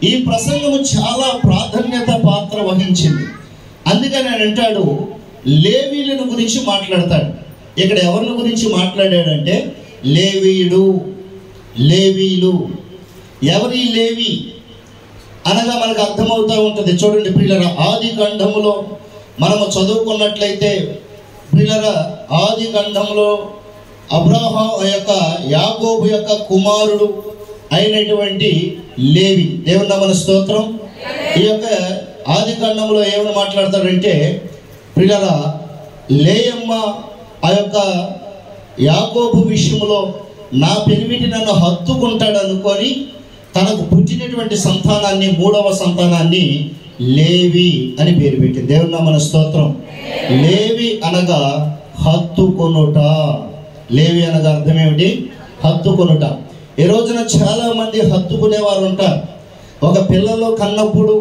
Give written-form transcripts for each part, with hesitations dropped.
ఈ ప్రసంగము చాలా ప్రాధాన్యత పాత్ర వహించింది. అందుకని ఆయన అంటాడు, లేవీయులను గురించి మాట్లాడతాడు. ఇక్కడ ఎవరిని గురించి మాట్లాడాడంటే లేవీయుడు, లేవీయులు. ఎవరి లేవి అనగా మనకు అర్థమవుతూ ఉంటుంది. చూడండి ప్రియులారా, ఆది కాండములో మనము చదువుకున్నట్లయితే ప్రియులారా, ఆది కాండములో అబ్రహాం యొక్క యాకోబు యొక్క కుమారుడు అయినటువంటి లేవి, దేవుని నామమున స్తోత్రం. ఈ యొక్క ఆది కాండంలో ఏమని మాట్లాడతాడంటే ప్రియులారా, లేయమ్మ ఆ యొక్క యాకోబు విషయంలో నా పెనిమిటి నన్ను హత్తుకుంటాడు అనుకొని తనకు పుట్టినటువంటి సంతానాన్ని, మూడవ సంతానాన్ని లేవి అని పేరు పెట్టింది. దేవుని నామమున స్తోత్రం. లేవి అనగా హత్తుకొనుట. లేవి అనగా అర్థం ఏమిటి? హత్తుకొనుట. ఈ రోజున చాలా మంది హత్తుకునేవారు ఉంటారు. ఒక పిల్లలో కన్నప్పుడు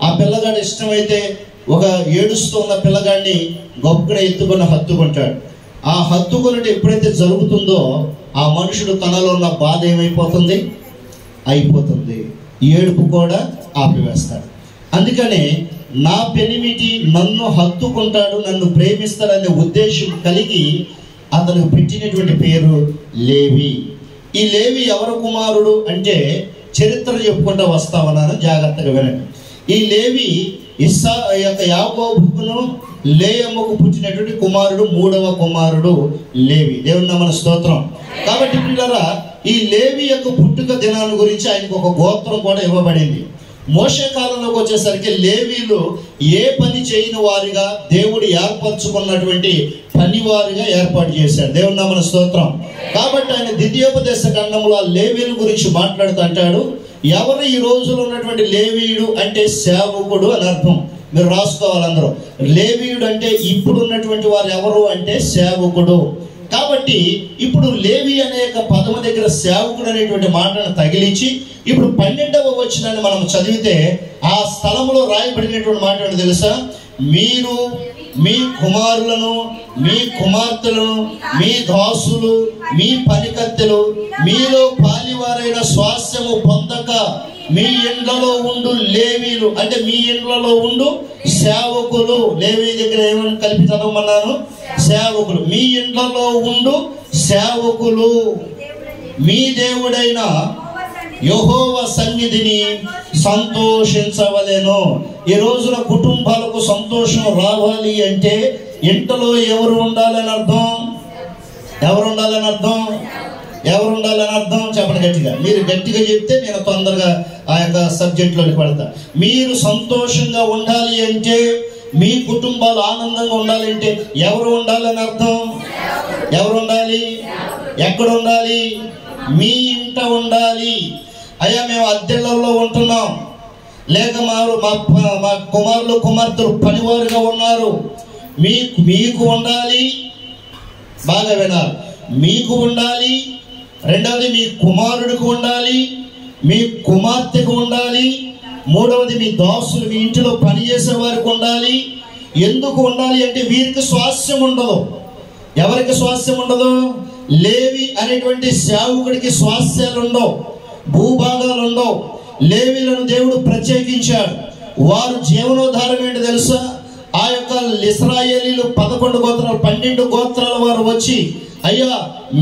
ఆ పిల్లగాడు ఇష్టమైతే ఒక ఏడుస్తూ ఉన్న పిల్లగాడిని గొప్పగా ఎత్తుకొని హత్తుకుంటాడు. ఆ హత్తుకొనుట ఎప్పుడైతే జరుగుతుందో ఆ మనుషుడు తనలో ఉన్న బాధ ఏమైపోతుంది? అయిపోతుంది. ఏడుపు కూడా ఆపివేస్తాడు. అందుకనే నా పెనిమిటి నన్ను హత్తుకుంటాడు, నన్ను ప్రేమిస్తాడనే ఉద్దేశం కలిగి అతనికి పెట్టినటువంటి పేరు లేవి. ఈ లేవి ఎవరు కుమారుడు అంటే చరిత్ర చెప్పుకుంటూ వస్తామన్నాను, జాగ్రత్తగా వినండి. ఈ లేవి యాకోబుకును లేయమ్మకు పుట్టినటువంటి కుమారుడు, మూడవ కుమారుడు లేవి. దేవుని నామమున స్తోత్రం. కాబట్టి పిల్లరా, ఈ లేవి యొక్క పుట్టుక దినాన్ని గురించి ఆయనకు ఒక గోత్రం కూడా ఇవ్వబడింది. మోషే కాలంలోకి వచ్చేసరికి లేవీలు ఏ పని చేయని వారిగా దేవుడు ఏర్పరచుకున్నటువంటి పనివారిగా ఏర్పాటు చేశాడు. దేవుని నామమున స్తోత్రం. కాబట్టి ఆయన ద్వితీయోపదేశ ఖండంలో ఆ లేవీల గురించి మాట్లాడుతూ అంటాడు, ఎవరు ఈ రోజులో ఉన్నటువంటి లేవీయుడు అంటే సేవకుడు అని అర్థం. మీరు రాసుకోవాలి అందరూ. లేవీయుడు అంటే ఇప్పుడు ఉన్నటువంటి వారు ఎవరు అంటే సేవకుడు. కాబట్టి ఇప్పుడు లేవి అనే పదము దగ్గర సేవకుడు అనేటువంటి మాటను తగిలించి ఇప్పుడు 12వ వచనాన్ని మనం చదివితే ఆ స్థలంలో రాయబడినటువంటి మాట ఏంటో తెలుసా? మీరు మీ కుమారులను, మీ కుమార్తెలను, మీ దాసులు, మీ పనికత్తెలు, మీలో పాలివారైన స్వాస్థ్యము పొందక మీ ఇండ్లలో ఉండు లేవీలు అంటే మీ ఇండ్లలో ఉండు సేవకులు. లేవీ దగ్గర ఏమని కలిపి చదవమన్నాను? సేవకులు. మీ ఇండ్లలో ఉండు సేవకులు మీ దేవుడైన యెహోవా సన్నిధిని సంతోషించవలెను. ఈ రోజున కుటుంబాలకు సంతోషం రావాలి అంటే ఇంట్లో ఎవరు ఉండాలని అర్థం? ఎవరు ఉండాలని అర్థం? ఎవరు ఉండాలని అర్థం? చెప్పండి గట్టిగా. మీరు గట్టిగా చెప్తే నేను తొందరగా ఆ యొక్క సబ్జెక్ట్లోకి వెళ్తా. మీరు సంతోషంగా ఉండాలి అంటే, మీ కుటుంబాలు ఆనందంగా ఉండాలంటే ఎవరు ఉండాలని అర్థం? ఎవరు ఉండాలి? ఎక్కడ ఉండాలి? మీ ఇంట ఉండాలి. అయ్యా మేము అద్దెళ్లలో ఉంటున్నాం, లేక మా కుమారులు కుమార్తెలు పనివారుగా ఉన్నారు. మీకు ఉండాలి. బాగా వినాలి. మీకు ఉండాలి. రెండవది మీ కుమారుడికి ఉండాలి, మీ కుమార్తెకు ఉండాలి. మూడవది మీ దాసులు, మీ ఇంటిలో పనిచేసే వారికి ఉండాలి. ఎందుకు ఉండాలి అంటే వీరికి స్వాస్థ్యం ఉండదు. ఎవరికి స్వాస్థ్యం ఉండదు? లేవి అనేటువంటి సేవకుడికి స్వాస్థ్యాలు ఉండవు, భూభాగాలు ఉండవు. లేవీలను దేవుడు ప్రత్యేకించాడు. వారు జీవనోధారం ఏంటి తెలుసా? ఆ యొక్క ఇశ్రాయేలీలు 11 గోత్రాలు 12 గోత్రాల వారు వచ్చి, అయ్యా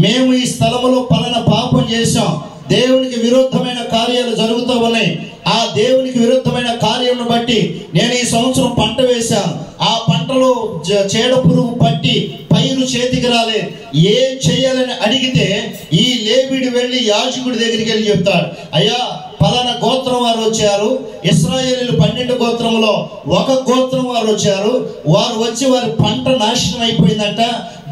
మేము ఈ స్థలములో పలానా పాపం చేశాం, దేవునికి విరుద్ధమైన కార్యాలు జరుగుతూ ఉన్నాయి, ఆ దేవునికి విరుద్ధమైన కార్యాలను బట్టి నేను ఈ సంవత్సరం పంట వేశాను, ఆ పంటలో చీడ పురుగు పట్టి పైరు చేతికి రాలే, ఏం చేయాలని అడిగితే ఈ లేవీయుడు వెళ్ళి యాజకుడి దగ్గరికి వెళ్ళి చెప్తాడు, అయ్యా పలానా గోత్రం వారు వచ్చారు, ఇశ్రాయేలీలు 12 గోత్రంలో ఒక గోత్రం వారు వచ్చారు, వారు వచ్చి వారి పంట నాశనం అయిపోయిందంట,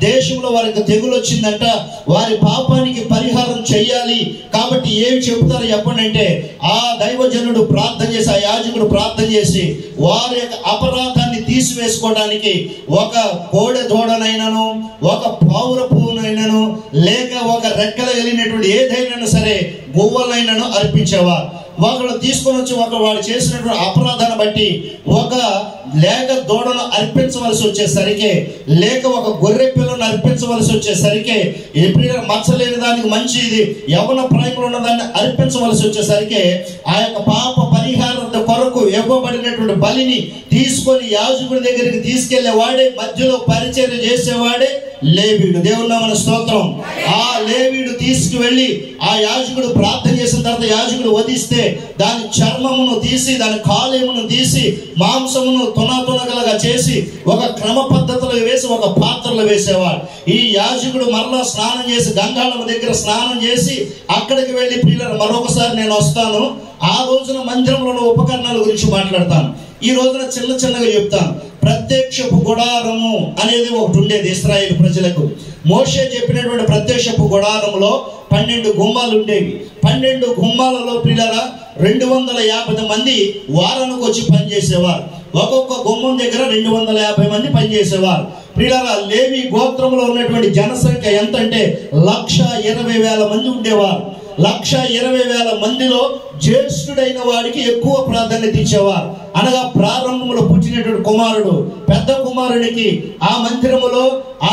దేశంలో వారికి తెగులు వచ్చిందంట, వారి పాపానికి పరిహారం చెయ్యాలి, కాబట్టి ఏమి చెబుతారు చెప్పండి అంటే ఆ దైవజనుడు ప్రార్థన చేసి, ఆ యాజకుడు ప్రార్థన చేసి వారి యొక్క అపరాధాన్ని తీసివేసుకోవడానికి ఒక కోడె దూడనైనను, ఒక పావుర పువ్వునైనను, లేక ఒక రెక్కలు కలిగినటువంటి ఏదైనా సరే గువ్వలైనను అర్పించేవారు. ఒకళ్ళు తీసుకొని వచ్చి వాడు చేసినటువంటి అపరాధాన్ని బట్టి ఒక లేక దూడను అర్పించవలసి వచ్చేసరికి, లేక ఒక గొర్రె పిల్లను అర్పించవలసి వచ్చేసరికి, ఎప్పుడైనా మచ్చలేని దానికి మంచిది యవ్వన ప్రాయంలో ఉన్న దాన్ని అర్పించవలసి వచ్చేసరికి ఆ యొక్క పాప పరిహారం కొరకు ఇవ్వబడినటువంటి బలిని తీసుకొని యాజకుడి దగ్గరికి తీసుకెళ్లే వాడే, మధ్యలో పరిచర్య చేసేవాడే లేవీయుడు. దేవుని నామమున స్తోత్రం. ఆ లేవీయుడు తీసుకువెళ్ళి ఆ యాజకుడు ప్రార్థన చేసిన తర్వాత యాజకుడు వధిస్తే దాని చర్మమును తీసి, దాని కాలేమును తీసి, మాంసమును తునగలగా చేసి ఒక క్రమ పద్ధతిలో వేసి ఒక పాత్రలో వేసేవాడు. ఈ యాజకుడు మరలా స్నానం చేసి గంగాళం దగ్గర స్నానం చేసి అక్కడికి వెళ్ళి, ప్రియులారా మరొకసారి నేను వస్తాను, ఆ రోజున మందిరంలో ఉపకరణాల గురించి మాట్లాడతాను. ఈ రోజున చిన్నగా చెప్తాను. ప్రత్యక్షపు గుడారము అనేది ఒకటి ఉండేది ఇశ్రాయేలు ప్రజలకు. మోషే చెప్పినటువంటి ప్రత్యక్షపు గుడారంలో 12 గుమ్మాలు ఉండేవి. 12 గుమ్మాలలో పిల్లరా 250 మంది వారానికి వచ్చి పనిచేసేవారు. ఒక్కొక్క గుమ్మం దగ్గర 250 మంది పనిచేసేవారు. పిల్లరా లేవి గోత్రంలో ఉన్నటువంటి జనసంఖ్య ఎంత అంటే 1,20,000 మంది ఉండేవారు. 1,20,000 మందిలో జ్యేష్ఠుడైన వాడికి ఎక్కువ ప్రాధాన్యత ఇచ్చేవారు. అనగా ప్రారంభంలో పుట్టినటువంటి కుమారుడు పెద్ద కుమారునికి ఆ మందిరములో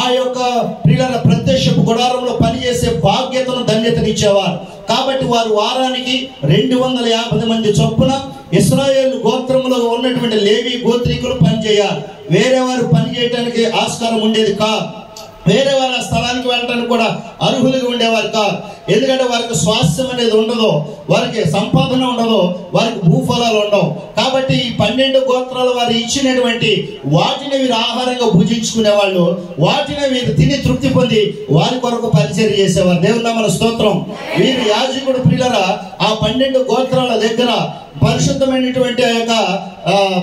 ఆ యొక్క ప్రియుల ప్రత్యక్షపు గుడారంలో పనిచేసే బాధ్యతను ధన్యతను ఇచ్చేవారు. కాబట్టి వారు వారానికి 250 మంది చొప్పున ఇశ్రాయేలు గోత్రములో ఉన్నటువంటి లేవి గోత్రీకులు పనిచేయాలి. వేరే వారు పని చేయడానికి ఆస్కారం ఉండేది కాదు. వేరే వారి స్థలానికి వెళ్ళడానికి కూడా అర్హులుగా ఉండేవారు కాదు. ఎందుకంటే వారికి స్వాస్థ్యం అనేది ఉండదు, వారికి సంపాదన ఉండదు, వారికి భూఫలాలు ఉండవు. కాబట్టి ఈ 12 గోత్రాలు వారు ఇచ్చినటువంటి వాటిని వీరు ఆహారంగా భుజించుకునే వాళ్ళు, వాటిని వీరు తిని తృప్తి పొంది వారి కొరకు పరిచర్య చేసేవారు. దేవుని నామమున స్తోత్రం. వీరు యాజకుడు ప్రియులరా ఆ 12 గోత్రాల దగ్గర పరిశుద్ధమైనటువంటి ఆ యొక్క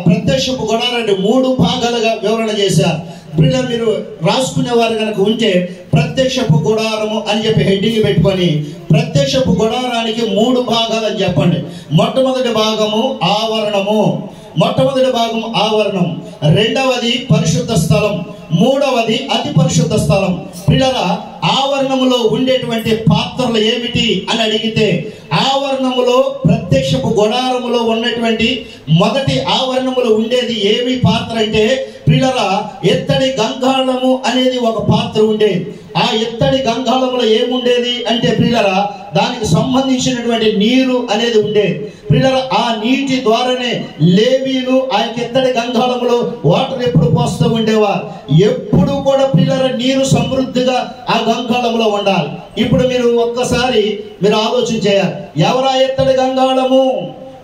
ప్రత్యక్షపు గుడారాన్ని 3 భాగాలుగా వివరణ చేశారు. మీరు రాసుకునేవారు కనుక ఉంటే ప్రత్యక్షపు గుడారము అని చెప్పి హెడ్డింగ్ పెట్టుకొని ప్రత్యక్షపు గుడారానికి 3 భాగాలు అని చెప్పండి. మొట్టమొదటి భాగము ఆవరణము, రెండవది పరిశుద్ధ స్థలం, మూడవది అతి పరిశుద్ధ స్థలం. పిల్లల ఆవరణములో ఉండేటువంటి పాత్రలు ఏమిటి అని అడిగితే, ఆవరణములో ప్రత్యక్షపు గుడారములో ఉన్నటువంటి మొదటి ఆవరణములో ఉండేది ఏమి పాత్ర అంటే, పిల్లల ఎత్తడి గంగాళము అనేది ఒక పాత్ర ఉండేది. ఆ ఎత్తడి గంగాళములో ఏముండేది అంటే ప్రియులరా దానికి సంబంధించినటువంటి నీరు అనేది ఉండేది. ప్రియులరా ఆ నీటి ద్వారానే లేవీలు ఆ ఎత్తడి గంగాళములో వాటర్ ఎప్పుడు పోస్తూ ఉండేవారు. ఎప్పుడు కూడా ప్రియులరా నీరు సమృద్ధిగా ఆ గంగాళములో ఉండాలి. ఇప్పుడు మీరు ఒక్కసారి మీరు ఆలోచన చేయాలి, ఎవరా ఎత్తడి గంగాళము?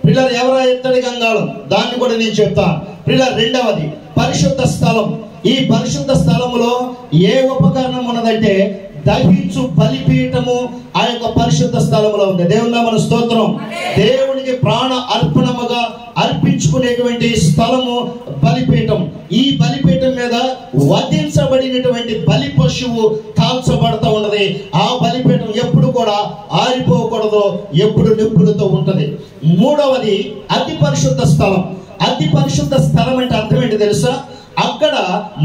ప్రియులరా ఎవరా ఎత్తడి గంగాళం? దాన్ని కూడా నేను చెప్తాను. ప్రియులరా రెండవది పరిశుద్ధ స్థలం. ఈ పరిశుద్ధ స్థలములో ఏ ఉపకరణం ఉన్నదంటే దహించు బలిపీఠము ఆ యొక్క పరిశుద్ధ స్థలములో ఉంది. దేవుని నామమున స్తోత్రం. దేవునికి ప్రాణ అర్పణముగా అర్పించుకునేటువంటి స్థలము బలిపీఠం. ఈ బలిపీఠం మీద వధించబడినటువంటి బలి పశువు కాల్చబడుతూ ఉన్నది. ఆ బలిపీఠం ఎప్పుడు కూడా ఆరిపోకూడదు, ఎప్పుడు నిప్పులతో ఉంటది. మూడవది అతి పరిశుద్ధ స్థలం. అతి పరిశుద్ధ స్థలం అంటే అర్థం ఏంటి తెలుసా? అక్కడ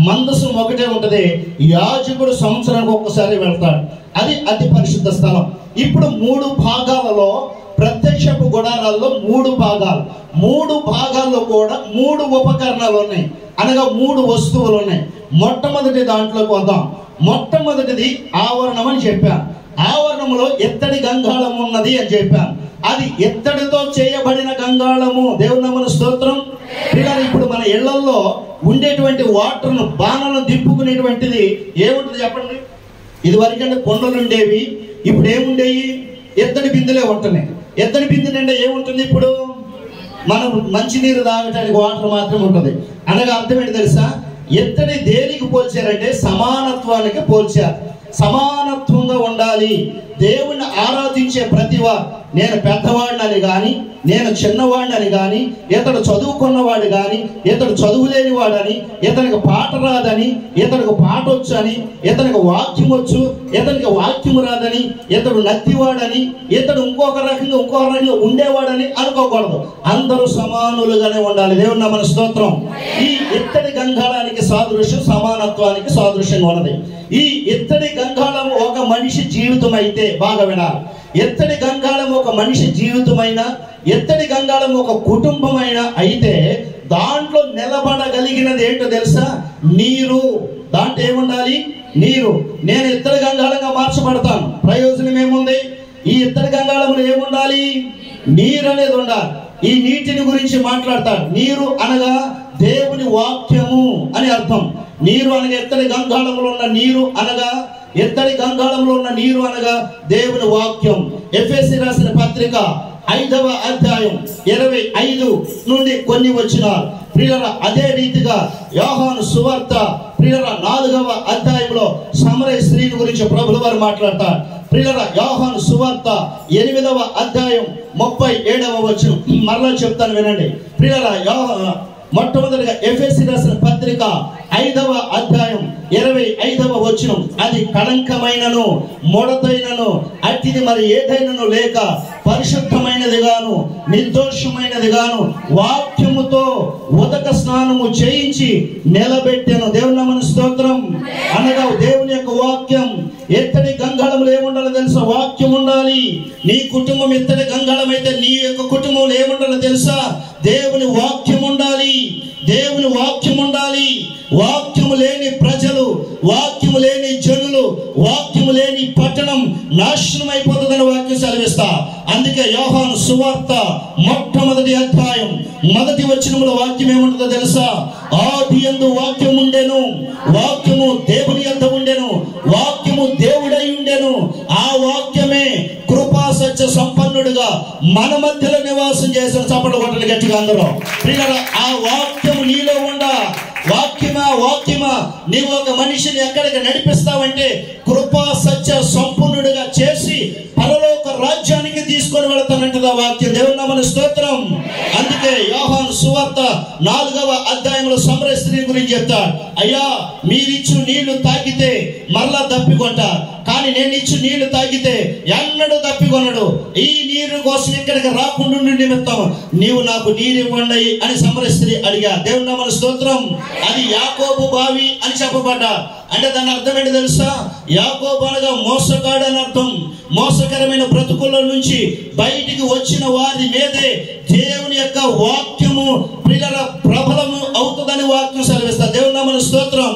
మందసం ఒకటే ఉంటది. యాజకుడు సంవత్సరానికి ఒక్కసారి వెళ్తాడు. అది అతి పరిశుద్ధ స్థలం. ఇప్పుడు 3 భాగాలలో ప్రత్యక్షపు గుడారాల్లో 3 భాగాలు, 3 భాగాల్లో కూడా 3 ఉపకరణాలు ఉన్నాయి, అనగా 3 వస్తువులు ఉన్నాయి. మొట్టమొదటి దాంట్లోకి వద్దాం. మొట్టమొదటిది ఆవరణం అని చెప్పాను. ఆవరణంలో ఎత్తడి గంగాళం ఉన్నది అని చెప్పాను. అది ఎత్తడితో చేయబడిన గంగాళము. దేవుని నామమున స్తోత్రం. పిల్లలు ఇప్పుడు మన ఇళ్లలో ఉండేటువంటి వాటర్ను బాణలను దింపుకునేటువంటిది ఏముంటుంది చెప్పండి? ఇది వరకంటే కొండలు ఉండేవి, ఇప్పుడు ఏముండేవి? ఎత్తడి బిందెలే ఉంటున్నాయి. ఎత్తడి బిందె నిండా ఏముంటుంది? ఇప్పుడు మనం మంచినీరు తాగటానికి వాటర్ మాత్రం ఉంటుంది. అనగా అర్థం ఏంటి తెలుసా? ఎత్తడి దేనికి పోల్చారంటే సమానత్వానికి పోల్చారు. సమానత్వంగా ఉండాలి. దేవుణ్ణి ఆరాధించే ప్రతివారు, నేను పెద్దవాడిని కానీ, నేను చిన్నవాడిని కానీ, ఇతడు చదువుకున్నవాడు కానీ, ఇతడు చదువులేని వాడని, ఇతనికి పాట రాదని, ఇతనికి పాట వచ్చు అని, ఇతనికి వాక్యం వచ్చు, ఇతనికి వాక్యం రాదని, ఇతడు నత్తివాడని, ఇతడు ఇంకొక రకంగా ఉండేవాడని అనుకోకూడదు. అందరూ సమానులుగానే ఉండాలి. దేవుని నామమున స్తోత్రం. ఈ ఇత్తడి గంగాళానికి సాదృశ్యం సమానత్వానికి సాదృశ్యంగా ఉన్నది. ఈ ఇత్తడి గంగాళం ఒక మనిషి జీవితం అయితే, బాగా వినాలి, ఎత్తడి గంగాళం ఒక మనిషి జీవితమైన, ఎత్తడి గంగాళం ఒక కుటుంబమైన అయితే దాంట్లో నిలబడగలిగినది ఏంటో తెలుసా? నీరు. దాంట్లో ఏముండాలి? నీరు. నేను ఇత్తడి గంగాళంగా మార్చబడతాను, ప్రయోజనం ఏముంది? ఈ ఇత్తడి గంగాళంలో ఏముండాలి? నీరు అనేది ఉండాలి. ఈ నీటిని గురించి మాట్లాడతాడు. నీరు అనగా దేవుని వాక్యము అని అర్థం. నీరు అనగా ఎత్తడి గంగాళంలో ఉన్న నీరు అనగా, ఎత్తడి గంగాళంలో ఉన్న నీరు అనగా దేవుని వాక్యం. ఎఫెసీ రాసిన పత్రిక 5వ అధ్యాయం 25 నుండి కొన్ని వచనాలు. ప్రియులారా, అదే రీతిగా యోహాను సువార్త ప్రియులారా 4వ అధ్యాయంలో సమరయ స్త్రీని గురించి ప్రభువు వారు మాట్లాడతారు. ప్రియులారా, యోహాను సువార్త 8వ అధ్యాయం 37వ వచనం మరలా చెప్తాను వినండి. ప్రియులారా, మొట్టమొదటిగా ఎఫెసీ రాసిన పత్రిక 5వ అధ్యాయం 25వ వచనం, అది కళంకమైనను ముడతైనను అట్టిది మరి ఏదైనను లేక పరిశుద్ధమైనది గాను నిర్దోషమైనది గాను వాక్యముతో ఉదక స్నానము చేయించి నిలబెట్టాను. దేవుని నామమున స్తోత్రం. అనగా దేవుని యొక్క వాక్యం. ఎత్తడి గంగాళంలో ఏముండాలో తెలుసా? వాక్యం ఉండాలి. నీ కుటుంబం ఎత్తడి గంగాళం అయితే నీ యొక్క కుటుంబంలో ఏముండాలో తెలుసా? దేవుని వాక్యం ఉండాలి. దేవుని వాక్యం ఉండాలి. వాక్యము లేని ప్రజలు, వాక్యము లేని జనులు, వాక్యము లేని పట్టణం నాశనం అయిపోతుందని వాక్యం సెలవిస్తా. అందుకే యోహాను సువార్త మొట్టమొదటి అధ్యాయం 1వ వచనంలో వాక్యం ఏముంటుందో తెలుసా? ఆది యందు వాక్యం ఉండెను, వాక్యము దేవుని యొద్ద ఉండెను, వాక్యము దేవుడై ఉండెను, ఆ వాక్యమే కృపా సత్య సంపన్నుడుగా మన మధ్యలో నివాసం చేసిన. చప్పట్లు కొట్టండి గట్టిగా అందరూ. ప్రియులారా, ఆ వాక్యము నీలో ఉండా. వాక్యమా నీవు ఒక మనిషిని ఎక్కడికి నడిపిస్తావంటే కృపా సత్య సంపూర్ణుడిగా చేసి పరలోక రాజ్యానికి తీసుకొని వెళతానంటది ఆ వాక్యం. దేవుని నామమున స్తోత్రం. అందుకే యోహాను సువార్త 4వ అధ్యాయంలో సమరయ స్త్రీ గురించి చెప్తాడు. అయ్యా, మీరిచ్చు నీళ్లు తాగితే మరలా దప్పికొంటారు, కానీ నేను ఇచ్చు నీళ్లు తాగితే ఎన్నడూ దప్పికొనడు. ఈ నీరు కోసం ఇక్కడికి రాకుండా నిమిత్తం నీవు నాకు నీరు ఇవ్వండి అని సమరయ స్త్రీ అడిగా. దేవుని నామమున స్తోత్రం. అది యాకోబు బావి అని చెప్పబడ్డా. అంటే దాని అర్థం ఏంటి తెలుసా? యాకోబు అనగా మోసగాడు అని అర్థం. మోసకరమైన బ్రతుకుల నుంచి బయటికి వచ్చిన వారి మీదే దేవుని యొక్క వాక్యము ప్రియుల ప్రబలము అవుతుందని వాక్యం సెలవిస్తా. దేవుని నామమున స్తోత్రం.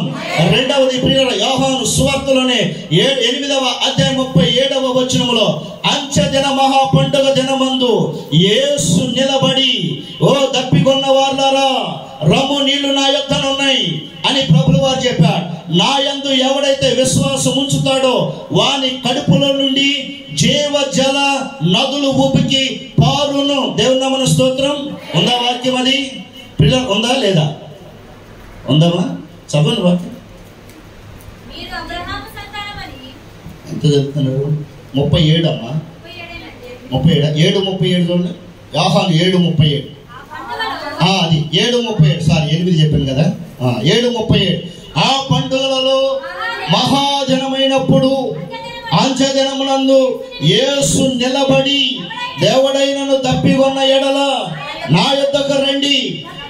రెండవది ప్రియుల యోహాను సువార్తలోనే 8వ అధ్యాయం 37వ వచనములో అంచె దిన మహా పండుగ దినమందు యేసు నిలబడి, ఓ దప్పికొన్న వారులారా రమ్ము, నీళ్లు నా యొద్దనున్నాయి అని ప్రభువు వారు చెప్పాడు. నా యందు ఎవడైతే విశ్వాసం ఉంచుతాడో వాని కడుపులో నుండి జీవ జల నదులు ఉబికి పారును. దేవుని నామమున స్తోత్రం. ఉందా వాక్యం? అది పిల్లలు ఉందా లేదా? ఉందమ్మా? చదవండి వాక్యం. ఎంత చెప్తున్నారు? 37 అమ్మా. 37 7:37 చూడండి. యోహాను 7:37. అది 7:37. సారీ 8 చెప్పాను కదా. 7:37. ఆ పండుగలలో మహాజనమైనప్పుడు అంచెదినమునందు యేసు నిలబడి, దేవుడైనను దప్పికొన్న ఎడల నా యొద్దకు రండి,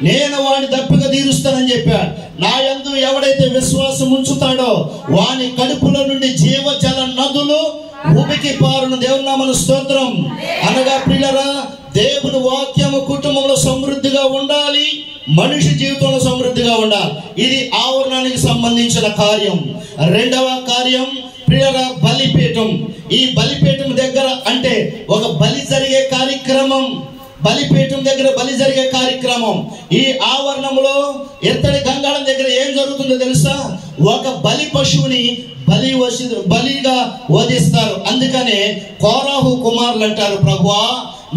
నేను వాడి దప్పిక తీరుస్తానని చెప్పాడు. నా యందు ఎవడైతే విశ్వాసం ఉంచుతాడో వాని కడుపులో నుండి జీవజల నదులు ఉబికి పారును. దేవుని నామమున స్తోత్రం. అనగా ప్రియులారా, దేవుని వాక్యము కుటుంబంలో సమృద్ధిగా ఉండాలి, మనిషి జీవితంలో సమృద్ధిగా ఉండాలి. ఇది ఆవరణానికి సంబంధించిన కార్యం. రెండవ కార్యం ప్రియులారా, బలిపీఠం. ఈ బలిపీఠం దగ్గర అంటే ఒక బలి జరిగే కార్యక్రమం. బలిపీఠం దగ్గర బలి జరిగే కార్యక్రమం. ఈ ఆవరణంలో ఎత్తడి గంగాళం దగ్గర ఏం జరుగుతుందో తెలుసా? ఒక బలి పశువుని బలిగా వధిస్తారు. అందుకనే కోరాహు కుమారులు అంటారు, ప్రభువా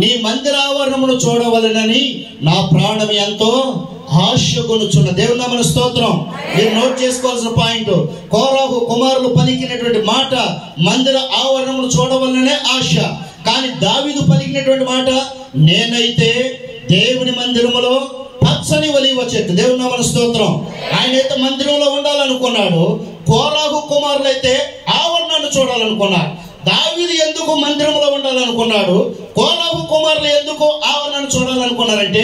నీ మందిరావరణమును చూడవలెనని నా ప్రాణం ఎంతో ఆశగొనుచున్న. దేవుని నామమున స్తోత్రం. మీరు నోట్ చేసుకోవాల్సిన పాయింట్, కోరాహు కుమారులు పలికినటువంటి మాట మందిర ఆవరణమును చూడవలనే ఆశ. కానీ దావీదు పలికినటువంటి మాట, నేనైతే దేవుని మందిరములో పచ్చని ఒలీవ చెట్టు. దేవుని నామమున స్తోత్రం. ఆయనైతే మందిరంలో ఉండాలనుకున్నాడు. కోరాహు కుమారులు అయితే ఆవరణాన్ని చూడాలనుకున్నారు. దావీదు ఎందుకు మందిరంలో ఉండాలనుకున్నాడు? కోరాహు కుమారులు ఎందుకు ఆవరణను చూడాలనుకున్నారంటే,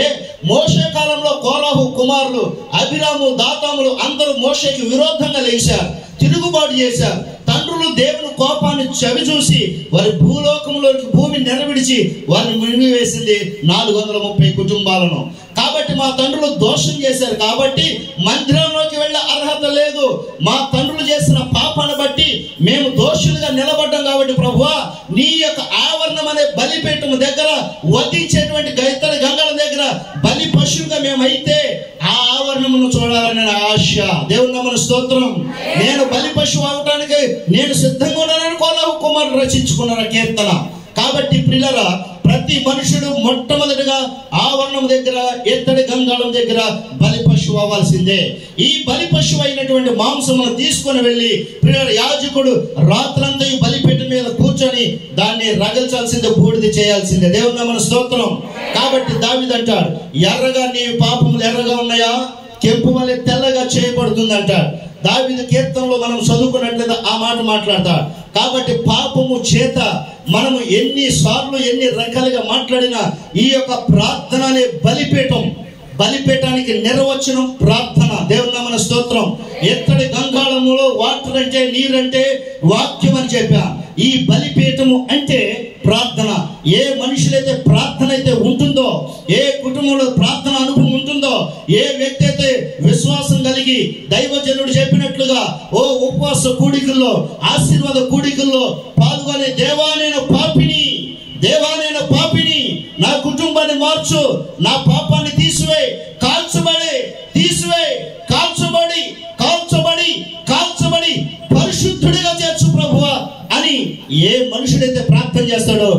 మోషే కాలంలో కోరాహు కుమారులు అబిరాము, దాతాములు అందరూ మోషేకి విరోధంగా లేచారు, తిరుగుబాటు చేశారు. తండ్రులు దేవుని కోపాన్ని చవి చూసి వారి భూలోకంలోకి భూమి నెరవిడిచి వారిని మింగివేసింది 430 కుటుంబాలను. కాబట్టి మా తండ్రులు దోషం చేశారు కాబట్టి మందిరంలోకి వెళ్ళే అర్హత లేదు. మా తండ్రులు చేసిన పాపాన్ని బట్టి మేము దోషులుగా నిలబడ్డాం కాబట్టి ప్రభువా, నీ యొక్క ఆవరణం అనే బలిపీఠం దగ్గర వధించేటువంటి గైతల గంగల దగ్గర బలి పశువుగా మేమైతే ఆ ఆవరణమును చూడాలని ఆశ. దేవుని నామమున స్తోత్రం. నేను బలి పశువు అవటానికి నేను సిద్ధంగా ఉన్నానని కోలాహు కుమారుడు రచించుకున్న కీర్తన. కాబట్టి ప్రియులారా, ప్రతి మనుషుడు మొట్టమొదటిగా ఆవరణం దగ్గర ఎత్తడి గంగాళం దగ్గర బలి పశువు అవ్వాల్సిందే. ఈ బలి పశువు అయినటువంటి మాంసమును తీసుకొని వెళ్ళి ప్రియులారా, యాజకుడు రాత్రంతా ఈ బలిపీఠం మీద కూర్చొని దాన్ని రగల్చాల్సిందే, బూడిద చేయాల్సిందే. దేవుని నామమున స్తోత్రం. కాబట్టి దావీదు అంటాడు, ఎర్రగా నీ పాపములు ఎర్రగా ఉన్నాయా, కెంపు వలె తెల్లగా చేయబడుతుంది అంటాడు. దావీదు కీర్తనలో మనం చదువుకున్నట్లయితే ఆ మాట మాట్లాడతాడు. కాబట్టి పాపము చేత మనము ఎన్నిసార్లు ఎన్ని రకాలుగా మాట్లాడినా ఈ యొక్క ప్రార్థన అనే బలిపీఠానికి నిర్వచనం ప్రార్థన. దేవుని నామమున స్తోత్రం. ఎత్తడి గంగాళములో వాటర్ అంటే నీరంటే వాక్యం అని చెప్పా. ఈ బలిపీఠము అంటే ప్రార్థన. ఏ మనుషులైతే ప్రార్థన అయితే ఉంటుందో, ఏ కుటుంబంలో ప్రార్థన అనుభవం ఉంటుందో, ఏ వ్యక్తి అయితే విశ్వాసం కలిగి దైవజనుడు చెప్పినట్లుగా ఓ ఉపవాస కూడికల్లో, ఆశీర్వాద కూడికల్లో పాల్గొనే దేవానైన పాపిని నా కుటుంబాన్ని మార్చు, నా పాపాన్ని తీసివేయి, కాల్చబడి పరిశుద్ధుడిగా చేర్చు ప్రభువా అని ఏ మనుషుడైతే ప్రార్థన చేస్తాడో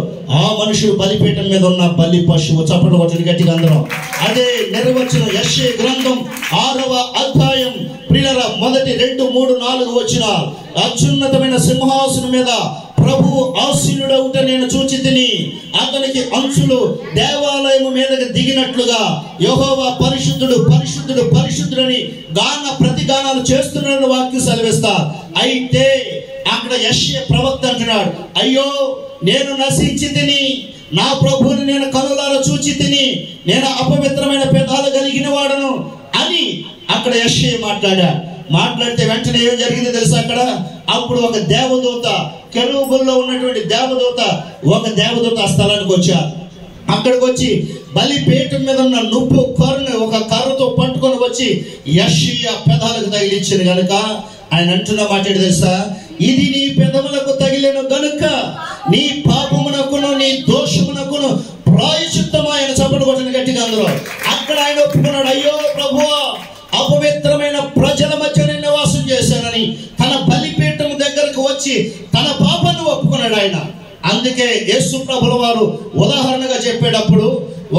ఆ మనుషుడు బలిపీఠం మీద ఉన్న బలి పశువు. చప్పట్లు కొట్టండి గట్టిగా అందరం. అదే నిర్వచనం యెషయా గ్రంథం 6వ అధ్యాయం ప్రియులారా, మొదటి 2, 3, 4 వచనాలు. అత్యున్నతమైన సింహాసనం మీద ప్రభువు ఆసీనుడవుట నేను చూచితిని, అతనికి అంచులు దేవాలయము మీదకి దిగినట్లుగా యెహోవా పరిశుద్ధుడు పరిశుద్ధుడు పరిశుద్ధుడని ప్రతిగానాలు చేస్తున్నాడని వాక్యం సెలవిస్తా. అయితే అక్కడ యెషయా ప్రవక్త అంటున్నాడు, అయ్యో నేను నశించి తిని, నా ప్రభువుని నేను కనులారా చూచి తిని, నేను అపవిత్రమైన పెదాలు కలిగిన వాడను అని అక్కడ యెషయా మాట్లాడితే వెంటనే ఏం జరిగింది తెలుసా? అప్పుడు ఒక దేవదూత, కెరూబుల్లో ఉన్నటువంటి ఒక దేవదూత ఆ స్థలానికి వచ్చారు. అక్కడికి వచ్చి బలిపీఠం మీద ఉన్న నుప్పు కొరని ఒక కర్రతో పట్టుకొని వచ్చి యెషయా పెదాలకు తగిలించింది కనుక ఆయన అంటున్న మాట తెలుసా? ఇది నీ పెదవులకు తగిలిన గనుక నీ పాపమునకును నీ దోషమునకును ప్రాయశ్చిత్తము. ఆయన చప్పట్లు కొట్టండి గట్టిగా అందరూ. అక్కడ ఆయన ఒప్పుకున్నాడు, అయ్యో ప్రభువా, అపవిత్రమైన ప్రజల మధ్య నేను నివాసం చేశానని తన బలిపీఠం దగ్గరకు వచ్చి తన పాపాన్ని ఒప్పుకున్నాడు ఆయన. అందుకే యేసు ప్రభుల వారు ఉదాహరణగా చెప్పేటప్పుడు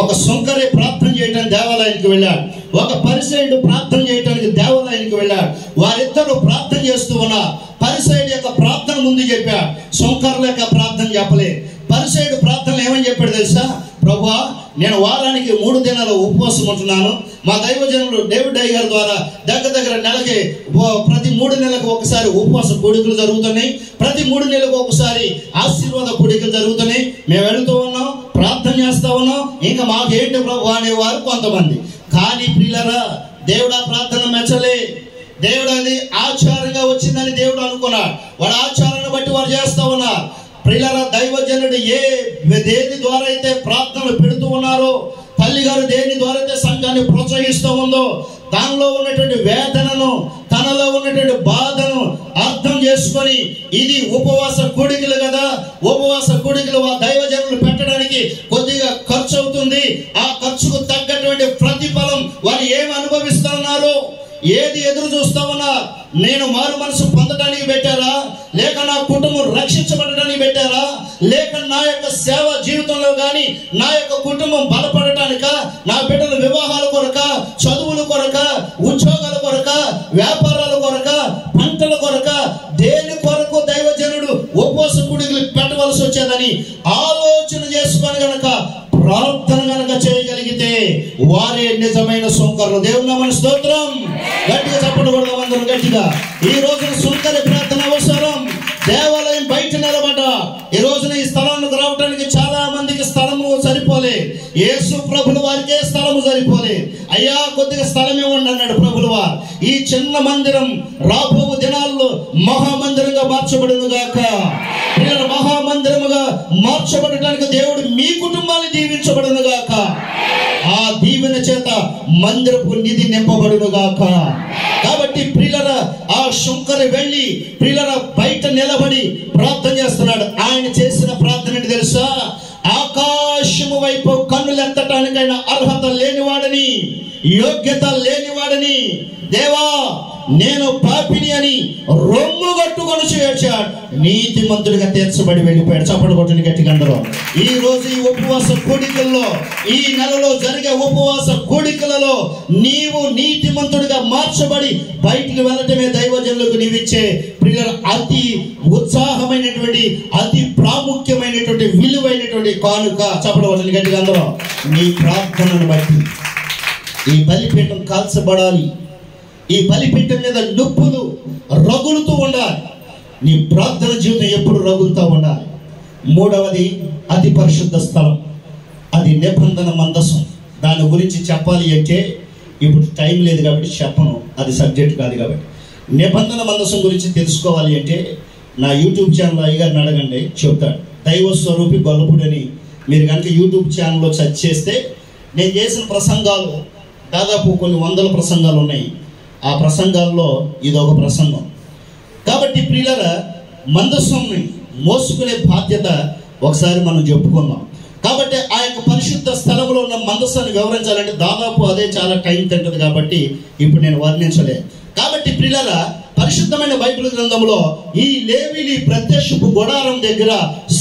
ఒక సుంకరి ప్రార్థన చేయడానికి దేవాలయానికి వెళ్ళాడు, ఒక పరిసయ్యుడు ప్రార్థన చేయడానికి దేవాలయానికి వెళ్ళాడు. వారిద్దరూ ప్రార్థన చేస్తూ ఉన్నారు. పరిసయ్యుడు యొక్క ప్రార్థన ముందు చెప్పాడు, సుంకరుల యొక్క ప్రార్థన చెప్పలే. పరిసయ్యుడు ప్రార్థన ఏమని చెప్పాడు తెలుసా? ప్రభువా, నేను వారానికి 3 దినాలు ఉపవాసం ఉంటున్నాను. మా దైవజనులు డేవిడ్ అయ్య గారి ద్వారా దగ్గర నెలకి ప్రతి 3 నెలలకు ఒకసారి ఉపవాస కూడికలు జరుగుతున్నాయి, ప్రతి 3 నెలలకు ఒకసారి ఆశీర్వాద కూడికలు జరుగుతున్నాయి. మేము వెళుతూ ఉన్నాం, ప్రార్థన చేస్తా ఉన్నాం. ఇంకా మాకేంటి ప్రభు అనేవారు కొంతమంది. కానీ ప్రియులారా, దేవుడు ఆ ప్రార్థన మెచ్చలే. దేవుడు అది ఆచారంగా వచ్చిందని దేవుడు అనుకున్నాడు. వాడు ఆచారాన్ని బట్టి వారు చేస్తా ఉన్నారు. ప్రియులారా, దైవజనుడు దేని ద్వారా అయితే ప్రార్థనలు పెడుతూ ఉన్నారో, తల్లి గారు దేని ద్వారా అయితే సంఘాన్ని ప్రోత్సహిస్తూ ఉందో, దానిలో ఉన్నటువంటి వేదనను, తనలో ఉన్నటువంటి బాధను అర్థం చేసుకొని ఇది ఉపవాస కూడికలు కదా, ఉపవాస కూడికలు దైవజనులు పెట్టడానికి కొద్దిగా ఖర్చు అవుతుంది. ఆ ఖర్చుకు తగ్గటువంటి ప్రతిఫలం వారు ఏమి అనుభవిస్తున్నారు, ఏది ఎదురు చూస్తా ఉన్నా? నేను మారు మనసు పొందడానికి పెట్టారా, లేక నా కుటుంబం రక్షించబడడానికి పెట్టారా, లేక నా యొక్క సేవ జీవితంలో కానీ నా యొక్క కుటుంబం బలపడటానిక, నా బిడ్డల వివాహాల కొరక, చదువుల కొరక, ఉద్యోగాల కొరక, వ్యాపారాల కొరక, పంటల కొరక, దేని కొరకు దైవజనుడు ఉపవాస కూడికలు పెట్టవలసి వచ్చేదని ఆలోచన చేసుకొని గనక ప్రార్థన గనక చేయగలిగితే వారే నిజమైన సుంకరులు. దేవుని నామమున స్తోత్రం. గట్టిగా చప్పట్లు కొడదాం అందరం గట్టిగా. ఈ రోజున సుంకరి ప్రార్థన అవసరం. దేవాలయం బయట నిలబడ్డా ఈ రోజున ఈ స్థలానికి రావడానికి చాలా మందికి స్థలము సరిపోలే. యేసు ప్రభుల వారికే స్థలం స్థలము సరిపోలేదు. అయ్యా కొద్దిగా స్థలం ఇవ్వండి అన్నాడు ప్రభువువా. ఈ చిన్న మందిరం రాబో దినాల్లో మహామందిరంగా మార్చబడును గాక. మహామందిరముగా మార్చబడటానికి దేవుడు మీ కుటుంబాన్ని దీవించబడును గాక. ఆ దీవెన చేత మందిరపు నిధి నింపబడును గాక. కాబట్టి ప్రియులారా, ఆ శంకరు వెళ్ళి ప్రియులారా బయట నిలబడి ప్రార్థన చేస్తున్నాడు. ఆయన చేసిన ప్రార్థన ఏంటి తెలుసా? ఆకాశము వైపు కన్నులెత్తటానికైనా అర్హత లేనివాడని, యోగ్యత లేనివాడని, దేవా నేను పాపిని అని రొమ్ము కట్టుకొని చేర్చాడు. నీతిమంతుడిగా తీర్చబడి వెళ్ళిపోయాడు. చప్పట్లు కొట్టండి గట్టిగా అందరూ. ఈ రోజు ఈ ఉపవాస కూడికల్లో, ఈ నెలలో జరిగే ఉపవాస కూడికలలో నీవు నీతిమంతుడిగా మార్చబడి బయటికి వెళ్ళటమే దైవజనులకు నీవిచ్చే ప్రియుల అతి ఉత్సాహమైనటువంటి, అతి ప్రాముఖ్యమైనటువంటి, విలువైనటువంటి కానుక. చప్పట్లు కొట్టండి గట్టిగా అందరూ. నీ ప్రార్థనను బట్టి ఈ బలిపీఠం కాల్చబడాలి. ఈ బలిపీఠం మీద నొప్పులు రగులుతూ ఉండాలి. నీ ప్రార్థన జీవితం ఎప్పుడు రగులుతూ ఉండాలి. మూడవది అతి పరిశుద్ధ స్థలం, అది నిబంధన మందసం. దాని గురించి చెప్పాలి అంటే ఇప్పుడు టైం లేదు కాబట్టి చెప్పను, అది సబ్జెక్ట్ కాదు కాబట్టి. నిబంధన మందసం గురించి తెలుసుకోవాలి అంటే నా యూట్యూబ్ ఛానల్ అయ్యగారిని అడగండి, చెప్తాడు. దైవ స్వరూపి గొల్లపుడని మీరు కనుక యూట్యూబ్ ఛానల్లో సెర్చ్ చేస్తే నేను చేసిన ప్రసంగాలు దాదాపు కొన్ని వందల ప్రసంగాలు ఉన్నాయి. ఆ ప్రసంగాల్లో ఇదొక ప్రసంగం. కాబట్టి ప్రియులారా, మందస్సుని మోసుకునే బాధ్యత ఒకసారి మనం చెప్పుకుందాం. కాబట్టి ఆ యొక్క పరిశుద్ధ స్థలంలో ఉన్న మందస్సాన్ని వివరించాలంటే దాదాపు అదే చాలా టైం తింటుంది. కాబట్టి ఇప్పుడు నేను వర్ణించలేదు. కాబట్టి ప్రియులారా, పరిశుద్ధమైన బైబిల్ గ్రంథంలో ఈ లేవీలు ప్రత్యక్షపు గుడారం దగ్గర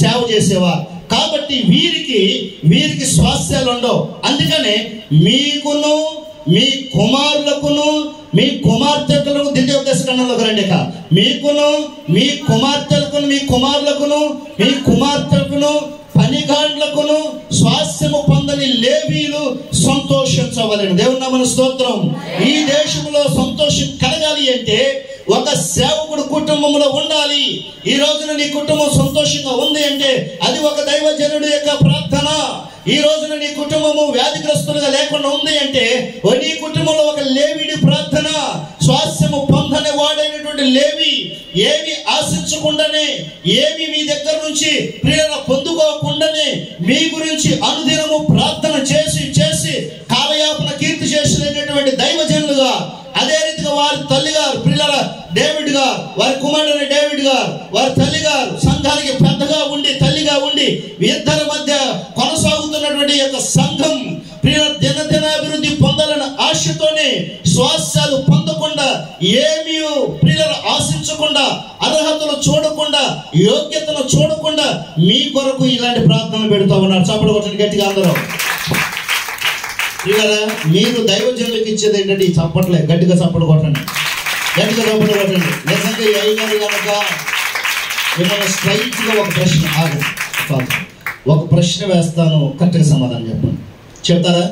సేవ చేసేవారు. కాబట్టి వీరికి స్వాస్థ్యాలు ఉండవు. అందుకనే మీకును మీ కుమారులకును మీ కుమార్తెలకు ద్వితీయోపదేశకాండంలోకి రండి. మీకును మీ కుమార్తెలకును మీ కుమారులకును మీ కుమార్తెలకును పనిగాండ్లకును స్వాస్థ్యము పొందని లేవీలు సంతోషించవలెను. దేవుని నామమున స్తోత్రం. ఈ దేశంలో సంతోషం కలగాలి అంటే ఒక సేవకుడు కుటుంబంలో ఉండాలి. ఈ రోజున నీ కుటుంబం సంతోషంగా ఉంది అంటే అది ఒక దైవజనుడి యొక్క ప్రార్థన. ఈ రోజున నీ కుటుంబము వ్యాధిగ్రస్తులుగా లేకుండా ఉంది అంటే నీ కుటుంబంలో ఒక లేవీడి ప్రార్థన. స్వాస్థ్యము పొందని వాడైనటువంటి లేవి ఏమి ఆశించకుండానే, ఏమి మీ దగ్గర నుంచి ప్రేరణ పొందుకోకుండానే మీ గురించి అనుదినము ప్రార్థన చేసి చేసి కాలయాపన కీర్తి చేసినటువంటి దైవజనులుగా, అదే రీతిగా వారి తల్లిగారు ప్రియులారా డేవిడ్ గారు, వారి కుమారుడైన డేవిడ్ గారు, వారి తల్లి గారు సంఘానికి పెద్దగా ఉండి తల్లిగా ఉండి ఇద్దరి మధ్య కొనసాగుతున్నటువంటి యొక్క సంఘం ప్రియుల దినదినాభివృద్ధి పొందాలన్న ఆశతోనే స్వాస్థ్యాలు పొందకుండా, ఏమీ ప్రియులను ఆశించకుండా, అర్హతలు చూడకుండా, యోగ్యతను చూడకుండా మీ కొరకు ఇలాంటి ప్రార్థనలు పెడుతూ ఉన్నారు. చప్పట్లు కొట్టండి గట్టిగా అందరూ. ప్రియులారా, మీరు దైవజనులకు ఇచ్చేది ఏంటంటే ఈ చప్పట్లే. గట్టిగా చప్పట్లు కొట్టండి, గట్టిగా చప్పట్లు కొట్టండి. నిజంగా ఈ అయ్యగారు కనుక మిమ్మల్ని స్ట్రైట్గా ఒక ప్రశ్న వేస్తాను, కరెక్ట్గా సమాధానం చెప్పండి. చెప్తారా?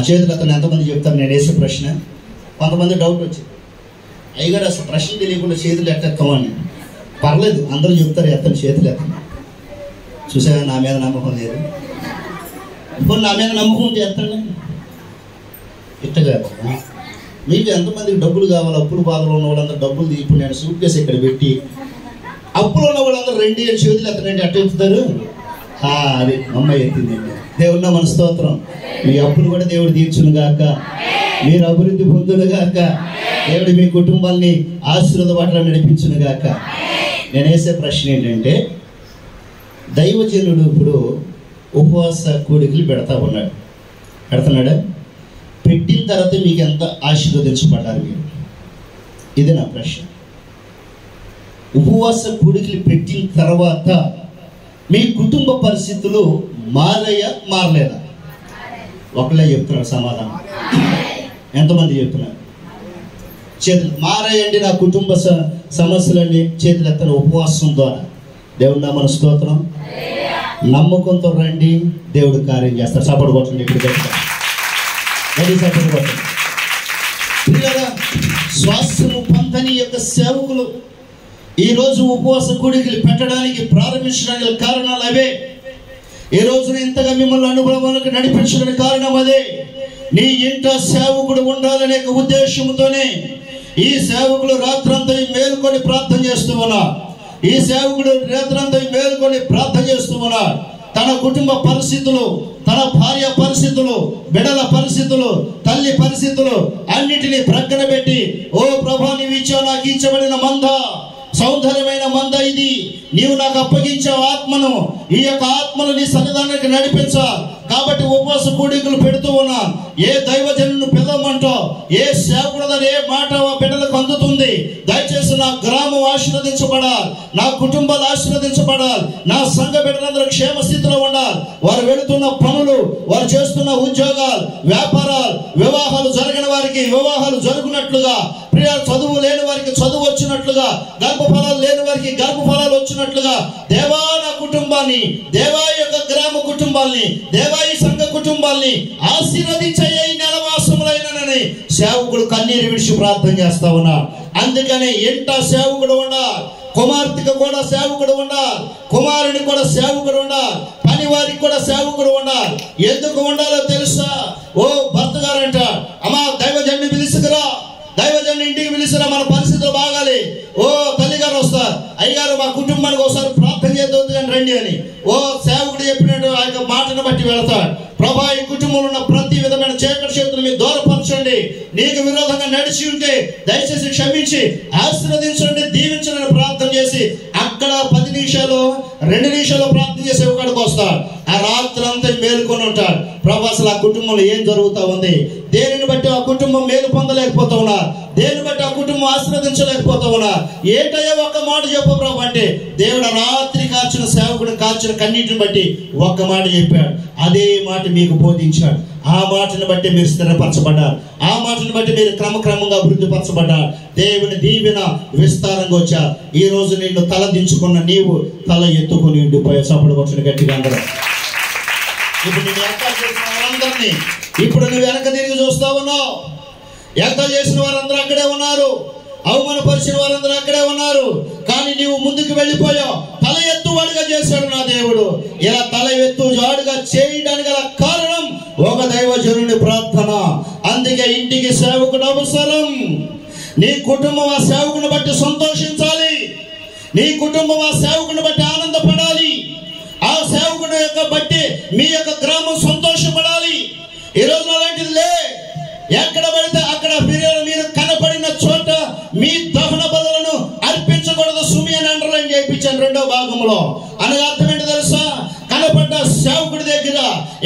చేతులు అతను ఎంతమంది చెప్తారు నేను వేసే ప్రశ్న? కొంతమంది డౌట్ వచ్చింది, అయ్యగారు అసలు ప్రశ్న తెలియకుండా చేతులు ఎత్తేస్తామని. పర్లేదు, అందరూ చెప్తారు ఎత్తని చేతులు ఎత్తండి. చూసారా, నా మీద నమ్మకం లేదు. ఇప్పుడు నా మీద నమ్మకం ఉంటే ఎత్తండి. ఇట్టగా మీకు ఎంతమందికి డబ్బులు కావాలి? అప్పులు బాధలో ఉన్న వాళ్ళందరూ డబ్బులు ఇప్పుడు నేను సూట్ కేసు ఇక్కడ పెట్టి అప్పులు ఉన్న వాళ్ళందరూ 2 చేతులు ఎత్తనండి. అట్ట ఎత్తుతారు. అది అమ్మాయి ఎత్తిందండి. దేవుని నామమున స్తోత్రం. మీ అప్పులు కూడా దేవుడు తీర్చును గాక, మీరు అభివృద్ధి పొందును గాక, దేవుడు మీ కుటుంబాన్ని ఆశీర్వాద నడిపించును గాక. నేను వేసే ప్రశ్న ఏంటంటే, దైవజనుడు ఇప్పుడు ఉపవాస కూడికలు పెడుతున్నాడా? పెట్టిన తర్వాత మీకు ఎంత ఆశీర్వదించబడ్డారు మీరు? ఇది నా ప్రశ్న. ఉపవాస కూడికలు పెట్టిన తర్వాత మీ కుటుంబ పరిస్థితులు మారలేదా? ఒకళ్ళే చెప్తున్నారు సమాధానం. ఎంతమంది చెప్తున్నారు? చేతులు మారాయండి. నా కుటుంబ సమస్యలన్నీ చేతులు ఎత్తన ఉపవాసం ద్వారా. దేవుడి నామమున స్తోత్రం. నమ్మకంతో రండి, దేవుడు కార్యం చేస్తారు. సపోర్ట్ కొట్టండి. ఇప్పుడు సపోర్ట్ కొట్టండి. పిల్లరా, స్వాస్థ్యము పొందని యొక్క సేవకులు ఈరోజు ఉపవాస కూడికలు పెట్టడానికి ప్రారంభించడానికి కారణాలు అవే. ఈ రోజున ఇంతగా మిమ్మల్ని అనుభవాలకు నడిపించడానికి కారణం అదే. నీ ఇంట సేవకుడు ఉండాలనే ఉద్దేశంతోనే ఈ సేవకులు రాత్రంతా మేలుకొని ప్రార్థన చేస్తూ ఉన్నారు. ఈ సేవకుడు రాత్రంతా మేలుకొని ప్రార్థన చేస్తూ ఉన్నాడు. తన కుటుంబ పరిస్థితులు, తన భార్య పరిస్థితులు, బిడ్డల పరిస్థితులు, తల్లి పరిస్థితులు అన్నిటినీ ప్రక్కన పెట్టి, ఓ ప్రభా, నీవు ఇచ్చావు నాకు ఇచ్చబడిన మంద, సౌందర్యమైన మంద ఇది, నీవు నాకు అప్పగించావు ఆత్మను, ఈ యొక్క ఆత్మను నీ సన్నిధానానికి నడిపించాలి. కాబట్టి ఉపవాస కూడికలు పెడుతూ ఉన్నా. ఏ దైవజనులను పిలవమంటావు, ఏ సేవకుడు ఏ మాట బిడ్డలకు అందుతుంది. దయచేసి నా గ్రామం ఆశీర్వదించబడాలి, నా కుటుంబాలు ఆశీర్వదించబడాలి, నా సంఘ బిడ్డలందరూ క్షేమ స్థితిలో ఉండాలి. వారు వెళుతున్న పనులు, వారు చేస్తున్న ఉద్యోగాలు, వ్యాపారాలు, వివాహాలు జరగని వారికి వివాహాలు జరుగునట్లుగా, చదువు లేని వారికి చదువు వచ్చినట్లుగా, గర్భఫలాలు లేని వారికి గర్భఫలాలు వచ్చినట్లుగా, దేవా నా కుటుంబాన్ని, దేవా యొక్క గ్రామ కుటుంబాల్ని, దేవా ఈ సంఘ కుటుంబాల్ని ఆశీర్వదించే నెలవాసములైనని సేవకుడు కన్నీరు విడిచి ప్రార్థన చేస్తా ఉన్నా. అందుకనే ఇంట సేవకుడు ఉండాలి, కుమార్తెకు కూడా సేవకుడు ఉండాలి, కుమారుని కూడా సేవకుడు ఉండాలి, పనివారికి కూడా సేవకుడు ఉండాలి. ఎందుకు ఉండాలో తెలుసా? ఓ భర్త గారంట, అమ్మా దైవజన్ని పిలుసుకురా, దైవజన్ని ఇంటికి పిలుస్తురా, మన పరిస్థితులు బాగాలి. ఓ తల్లిగారు వస్తారు, అయ్యగారు మా కుటుంబానికి ఒకసారి ప్రార్థన చేద్దాం రండి అని. ఓ సేవకుడు చెప్పినట్టు ఆ యొక్క మాటను బట్టి వెళతాడు. ప్రభా, ఈ కుటుంబంలో ఉన్న ప్రతి విధమైన చీకటి శక్తులు మీరు దూరపరచండి, నీకు విరోధంగా నడిచి ఉంటే దయచేసి క్షమించి ఆశీర్వదించండి, దీవించండి ప్రార్థన చేసి అక్కడ 10 నిమిషాలు 2 నిమిషాలు ప్రార్థన చేసి ఒకడికి వస్తాడు. ఆ రాత్రి అంతా మేలుకొని ఉంటాడు. ప్రభా, అసలు ఆ కుటుంబంలో ఏం జరుగుతూ ఉంది, దేనిని బట్టి ఆ కుటుంబం మేలు పొందలేకపోతా ఉన్నా, దేని బట్టి ఆ కుటుంబం ఆశీర్వదించలేకపోతా ఉన్నా, ఏంటయ్యా ఒక్క మాట చెప్పు ప్రభు అంటే, దేవుడు రాత్రి కాల్చిన సేవకుడు కాల్చిన కన్నీటిని బట్టి ఒక్క మాట చెప్పాడు. అదే మాట మీకు బోధించాడు. ఆ మాటను బట్టి మీరు స్థిరపరచబడ్డారు, ఆ మాటను బట్టి మీరు క్రమక్రమంగా అభివృద్ధి పరచబడ్డారు. దేవుని దీవెన విస్తారంగా వచ్చారు. ఈ రోజు నిన్ను తల దించుకున్న నీవు తల ఎత్తుకుని ఉండిపోయా. సపోర్ట్ వచ్చిన గట్టిగా అందరూ. ఇప్పుడు నేను ఏర్పాటు చేసిన వారందరినీ ఇప్పుడు నువ్వు వెనక తిరిగి చూస్తా ఉన్నావు. ఎంత చేసిన వారందరూ అక్కడే ఉన్నారు, అవమానపరిచిన వారందరూ అక్కడే ఉన్నారు. కానీ నీవు ముందుకు వెళ్ళిపోయావు. తల ఎత్తువాడుగా చేశాడు నా దేవుడు. ఇలా తల ఎత్తువాడుగా చేయడానికి గల కారణం ఒక దైవజనుని ప్రార్థన. అందుకే ఇంటికి సేవకుడు అవసరం. నీ కుటుంబం ఆ సేవకుని బట్టి సంతోషించాలి, నీ కుటుంబం ఆ సేవకుని బట్టి ఆనందపడాలి, ఆ సేవకుని యొక్క బట్టి మీ యొక్క గ్రామం సంతోషపడాలి. ఈ రోజున అలాంటిది లే. ఎక్కడ పడితే అక్కడ మీరు కనపడిన చోట మీ దహన బలులను అర్పించకూడదు. సుమి అని అండర్లైన్ చేయించాను 2వ భాగంలో. అనగా అర్థం ఏంటో తెలుసా? కనపడ్డ సేవకుడి దగ్గర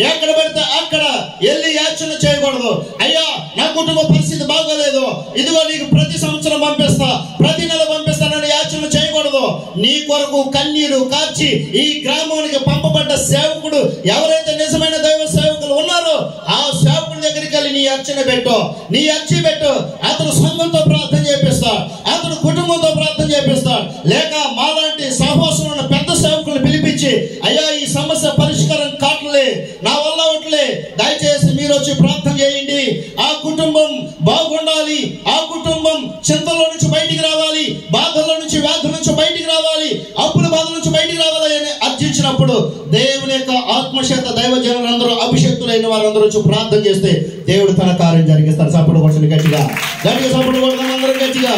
ఎక్కడ పడితే అక్కడ వెళ్ళి యాచన చేయకూడదు. అయ్యా నా కుటుంబ పరిస్థితి బాగోలేదు, ఇదిగో నీకు ప్రతి సంవత్సరం పంపిస్తా, ప్రతి నెల పంపిస్తానని యాచన చేయకూడదు. నీ కొరకు కన్నీరు కార్చి ఈ గ్రామానికి పంపబడ్డ సేవకుడు ఎవరైతే నిజమైన దైవ సేవకులు ఉన్నారో ఆ సేవకుడి దగ్గరికి వెళ్ళి నీ అర్చన పెట్టు, నీ అర్చి పెట్టు. అతను సంఘంతో ప్రార్థన చేపిస్తాడు, అతను కుటుంబంతో ప్రార్థన చేపిస్తాడు. లేక మాలాంటి సహవాసం ఉన్న పెద్ద సేవకులను పిలిపించి, అయ్యా ఈ సమస్య పరిష్కారం కావట్లే, నా వల్ల అవట్లే, దయచేసి మీరు వచ్చి ప్రార్థన చేయండి. ఆ కుటుంబం బాగుండాలి, ఆ కుటుంబం చింతలో నుంచి బయటికి రావాలి, బాధల్లో నుంచి వ్యాధుల నుంచి బయటికి రావాలి, అప్పుల బాధల నుంచి బయటికి రావాలి అని అర్జించినప్పుడు దేవుని యొక్క ఆత్మచేత దైవజనులందరూ అభిషేక్తులైన వారందరూ వచ్చి ప్రార్థన చేస్తే దేవుడు తన కార్యం జరిగిస్తారు. సపోర్ట్ కొట్టండి గట్టిగా, గట్టిగా సపోర్ట్ కొడతాం అందరూ గట్టిగా.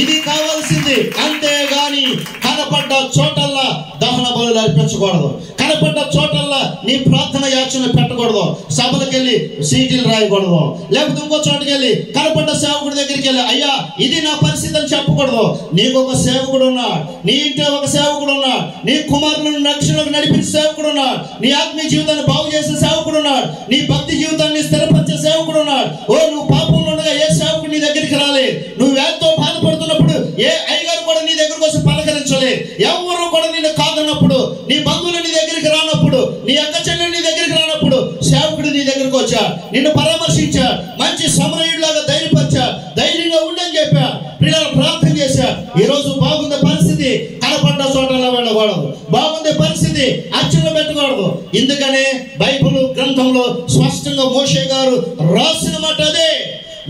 ఇది కావాల్సింది. అంతేగాని కనపడ్డ చోటల్లా దహన బలులు అర్పించకూడదు, కనపడ్డ చోటల్లా నీ ప్రార్థన యాచన పెట్టకూడదు, సభలకు వెళ్ళి సీటీలు రాయకూడదు, లేకపోతే ఇంకో చోటుకి వెళ్ళి కనపడ్డ సేవకుడి దగ్గరికి వెళ్ళి అయ్యా ఇది నా పరిస్థితి అని చెప్పకూడదు. నీకు ఒక సేవకుడు ఉన్నాడు, నీ ఇంట్లో ఒక సేవకుడు ఉన్నాడు, నీ కుమారులను రక్షణకు నడిపించే సేవకుడు ఉన్నాడు, నీ ఆత్మీయ జీవితాన్ని బాగు చేసే సేవకుడు ఉన్నాడు, నీ భక్తి జీవితాన్ని స్థిరపరిచే సేవకుడు ఉన్నాడు. ఓ నువ్వు పాపంలో ఉండగా ఏ సేవకుడు నీ దగ్గరికి రాలేదు, నువ్వు వ్యాధితో బాధపడుతున్నప్పుడు ఏ అయ్యగారు కూడా నీ దగ్గరకు వచ్చి పలకరించలేదు, ఎవరు కూడా నిన్ను కాదన్నప్పుడు, నీ బంధువులు నీ దగ్గరికి రానప్పుడు, నీ అక్క చెల్లెలు నీ దగ్గరికి రానప్పుడు సేవకుడు నీ దగ్గరకు వచ్చా, నిన్ను పరామర్శించా, మంచి సమరయుడిలాగా ధైర్యపరిచా, ధైర్యంగా ఉండని చెప్పా, పిల్లలు ప్రార్థన చేశా. ఈ రోజు బాగుంది పరిస్థితి, కనపడ్డ చోటలా వెళ్ళకూడదు, బాగుంది పరిస్థితి అర్చన పెట్టకూడదు. ఎందుకనే బైబిల్ గ్రంథంలో స్పష్టంగా మోషే గారు రాసిన మాట అదే.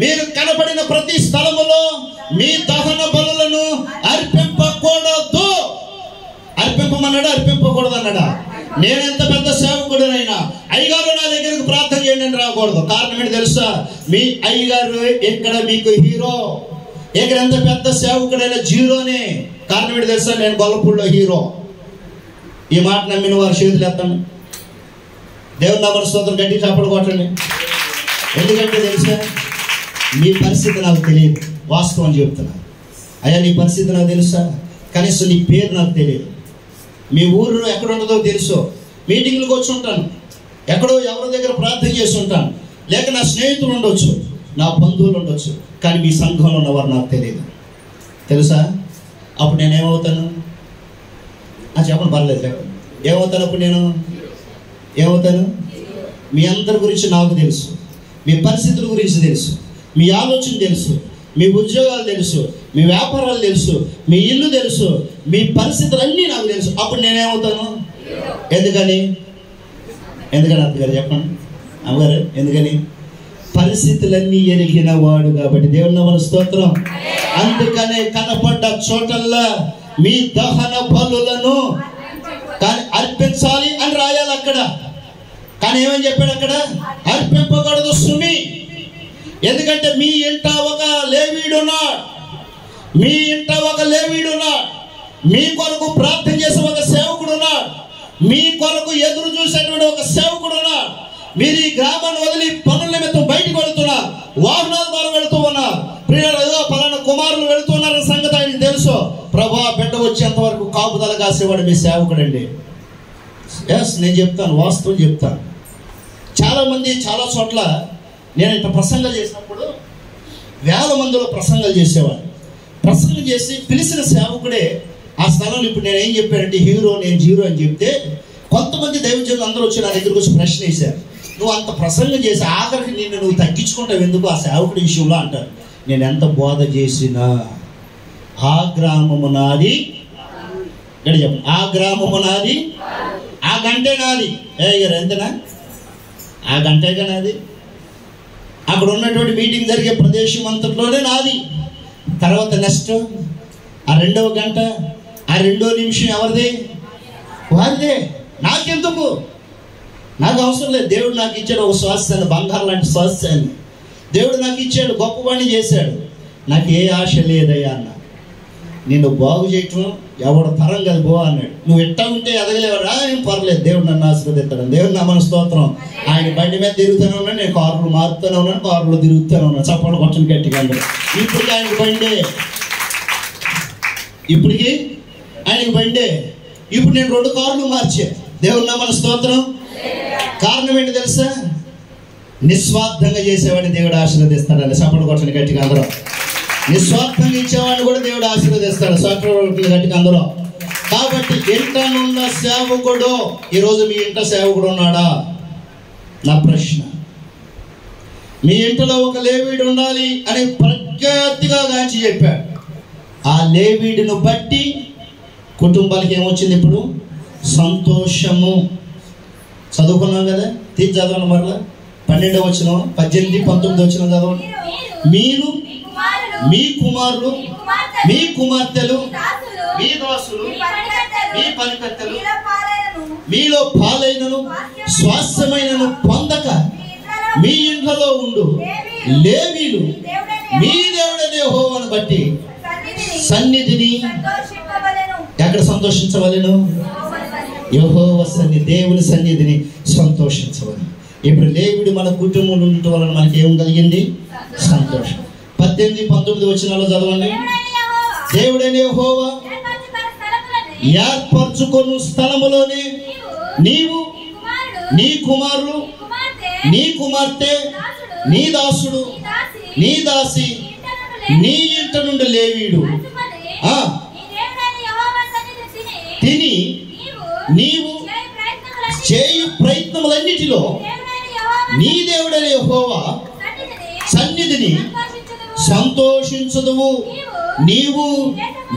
మీరు కనపడిన ప్రతి స్థలములో మీ దహన బలులను అర్పింపకూడదు. అర్పింపమన్నాడా? అర్పింపకూడదు అన్నాడా? నేనెంత పెద్ద సేవకుడినైనా అయ్యగారు నా దగ్గరకు ప్రార్థన చేయండి అని రాకూడదు. కారణం ఏంటి తెలుసా? మీ అయ్యగారు ఇక్కడ మీకు హీరో. ఇక్కడ ఎంత పెద్ద సేవకుడైనా జీరోనే. కారణం ఏంటి తెలుసా? నేను గొల్లపూడిలో హీరో. ఈ మాట నమ్మిన వారు చేతులు ఎత్తండి. దేవుని నామమున స్తోత్రం గట్టి చప్పట్లు కొట్టండి. ఎందుకంటే తెలుసా, మీ పరిస్థితి నాకు తెలియదు, వాస్తవం చెప్తున్నాను. అయ్యా నీ పరిస్థితి నాకు తెలుసా, కనీసం నీ పేరు నాకు తెలియదు. మీ ఊరిలో ఎక్కడ ఉండదో తెలుసు. మీటింగ్లకు వచ్చి ఉంటాను, ఎక్కడో ఎవరి దగ్గర ప్రార్థన చేసి ఉంటాను, లేక నా స్నేహితులు ఉండొచ్చు, నా బంధువులు ఉండొచ్చు, కానీ మీ సంఘంలో ఉన్నవారు నాకు తెలియదు. తెలుసా? అప్పుడు నేనేమవుతాను? చెప్పండి, పర్లేదు చెప్పండి. ఏమవుతాను అప్పుడు? ఏమవుతాను? మీ అందరి గురించి నాకు తెలుసు, మీ పరిస్థితుల గురించి తెలుసు, మీ ఆలోచన తెలుసు, మీ ఉద్యోగాలు తెలుసు, మీ వ్యాపారాలు తెలుసు, మీ ఇల్లు తెలుసు, మీ పరిస్థితులన్నీ నాకు తెలుసు. అప్పుడు నేనేమవుతాను? ఎందుకని అత్తగారు చెప్పండి, అమ్మగారు ఎందుకని? పరిస్థితులన్నీ ఎరిగిన వాడు కాబట్టి. దేవుని నామమున స్తోత్రం. అందుకనే కనపడ్డ చోటల్లా మీ దహన బలులను కానీ అర్పించాలి అని రాయాలి అక్కడ. కానీ ఏమని చెప్పాడు అక్కడ? అర్పింపకూడదు సుమి. ఎందుకంటే మీ ఇంట ఒక లేవీడున్నాడు, మీ ఇంట ఒక లేవీడున్నాడు, మీ కొరకు ప్రార్థన చేసే ఒక సేవకుడున్నాడు, మీ కొరకు ఎదురు చూసేటువంటి ఒక సేవకుడున్నాడు. మీరు ఈ గ్రామాన్ని వదిలి పనుల నిమిత్తం బయటకు వెళుతున్నారు, వాహనాల ద్వారా వెళుతూ ఉన్నారు. ప్రియులు, పలానా కుమారులు వెళుతున్నారన్న సంగతి ఆయనకు తెలుసు. ప్రభా, బిడ్డ వచ్చేంత వరకు కాపుదల కాసేవాడు మీ సేవకుడండి. ఎస్, నేను చెప్తాను, వాస్తవం చెప్తాను. చాలామంది చాలా చోట్ల నేను ఇంత ప్రసంగాలు చేసినప్పుడు వేల మందిలో ప్రసంగాలు చేసేవాడు. ప్రసంగం చేసి పిలిచిన సేవకుడే ఆ స్థలంలో. ఇప్పుడు నేను ఏం చెప్పానంటే హీరో, నేను జీరో అని చెప్తే కొంతమంది దైవజనులు అందరూ వచ్చి నా దగ్గరకు వచ్చి ప్రశ్న వేశారు. నువ్వు అంత ప్రసంగం చేసి ఆఖరికి నువ్వు తగ్గించుకుంటావు ఎందుకు ఆ సేవకుడి విషయంలో అంటారు. నేను ఎంత బోధ చేసినా ఆ గ్రామము నాది, చెప్పండి, ఆ గ్రామము నాది, ఆ గంటే నాది. ఎంతనా? ఆ గంటేగా నాది. అక్కడ ఉన్నటువంటి మీటింగ్ జరిగే ప్రదేశం అంతట్లోనే నాది. తర్వాత నెక్స్ట్ ఆ 2వ గంట, ఆ 2వ నిమిషం ఎవరిది? వారిదే. నాకెందుకు? నాకు అవసరం లేదు. దేవుడు నాకు ఇచ్చాడు ఒక స్వాస్థ్యాన్ని, బంగారం లాంటి స్వాస్థ్యాన్ని దేవుడు నాకు ఇచ్చాడు, గొప్ప పని చేశాడు. నాకు ఏ ఆశ లేదయ్యా అన్న. నిన్ను బాగు చేయటం ఎవడు తరం కదా బో అన్నాడు. నువ్వు ఎట్టా ఉంటే ఎదగలేవరా? ఏం పర్లేదు, దేవుడు నన్ను ఆశీర్వదిస్తాడు. దేవుడు నామమున స్తోత్రం. ఆయన బండి మీద తిరుగుతూనే ఉన్నాను, నేను కారులు మారుతూనే ఉన్నాను, కారులో తిరుగుతూనే ఉన్నాను. చప్పట్లు కొట్టను గట్టిగా. ఇప్పటికి ఆయనకు బండే, ఇప్పటికి ఆయనకు బండే. ఇప్పుడు నేను 2 కార్లు మార్చా. దేవుడు నామమున స్తోత్రం. కారణం ఏంటి తెలుసా? నిస్వార్థంగా చేసేవాడిని దేవుడు ఆశీర్వదిస్తాడండి. చప్పట్లు కొట్టను గట్టిగా అందరూ. నిస్వార్థంగా ఇచ్చేవాడిని కూడా దేవుడు ఆశీర్వదిస్తాడు. చప్పట్లు గట్టిగా అందరూ. కాబట్టి ఇంటనున్న సేవకుడు, ఈరోజు మీ ఇంట సేవకుడు ఉన్నాడా? నా ప్రశ్న. మీ ఇంట్లో ఒక లేవీడు ఉండాలి అని ప్రఖ్యాతిగా గాంచి చెప్పాడు. ఆ లేవీడును బట్టి కుటుంబాలకి ఏమొచ్చింది? ఇప్పుడు సంతోషము. చదువుకున్నాం కదా, తీసి చదవండి మరలా. 12వ వచనం, 18, 19 వచనం చదవండి. మీరు, మీ కుమారులు, మీ కుమార్తెలు, మీ దాసులు, మీ పనికత్తెలు మీలో పాలైనను స్వాస్థ్యమైనను పొందక మీ ఇంట్లో ఉండు లేవీలు మీ దేవుడనే యెహోవాను బట్టి సన్నిధిని ఎక్కడ సంతోషించవలెను? యెహోవా సన్నిధి, దేవుని సన్నిధిని సంతోషించవలెను. ఇప్పుడు లేవీడు మన కుటుంబంలో ఉండటం వలన మనకి ఏం కలిగింది? సంతోషం. 18, 19 వచనాల్లో చదవండి. దేవుడైన యెహోవా ఏర్పరచుకొను స్థలములోనే నీవు, నీ కుమారులు, నీ కుమార్తె, నీ దాసుడు, నీ దాసి, నీ ఇంట నుండి లేవీడు తిని నీవు చేయు ప్రయత్నములన్నిటిలో నీ దేవుడైన యెహోవా సన్నిధిని సంతోషించుదువు. నీవు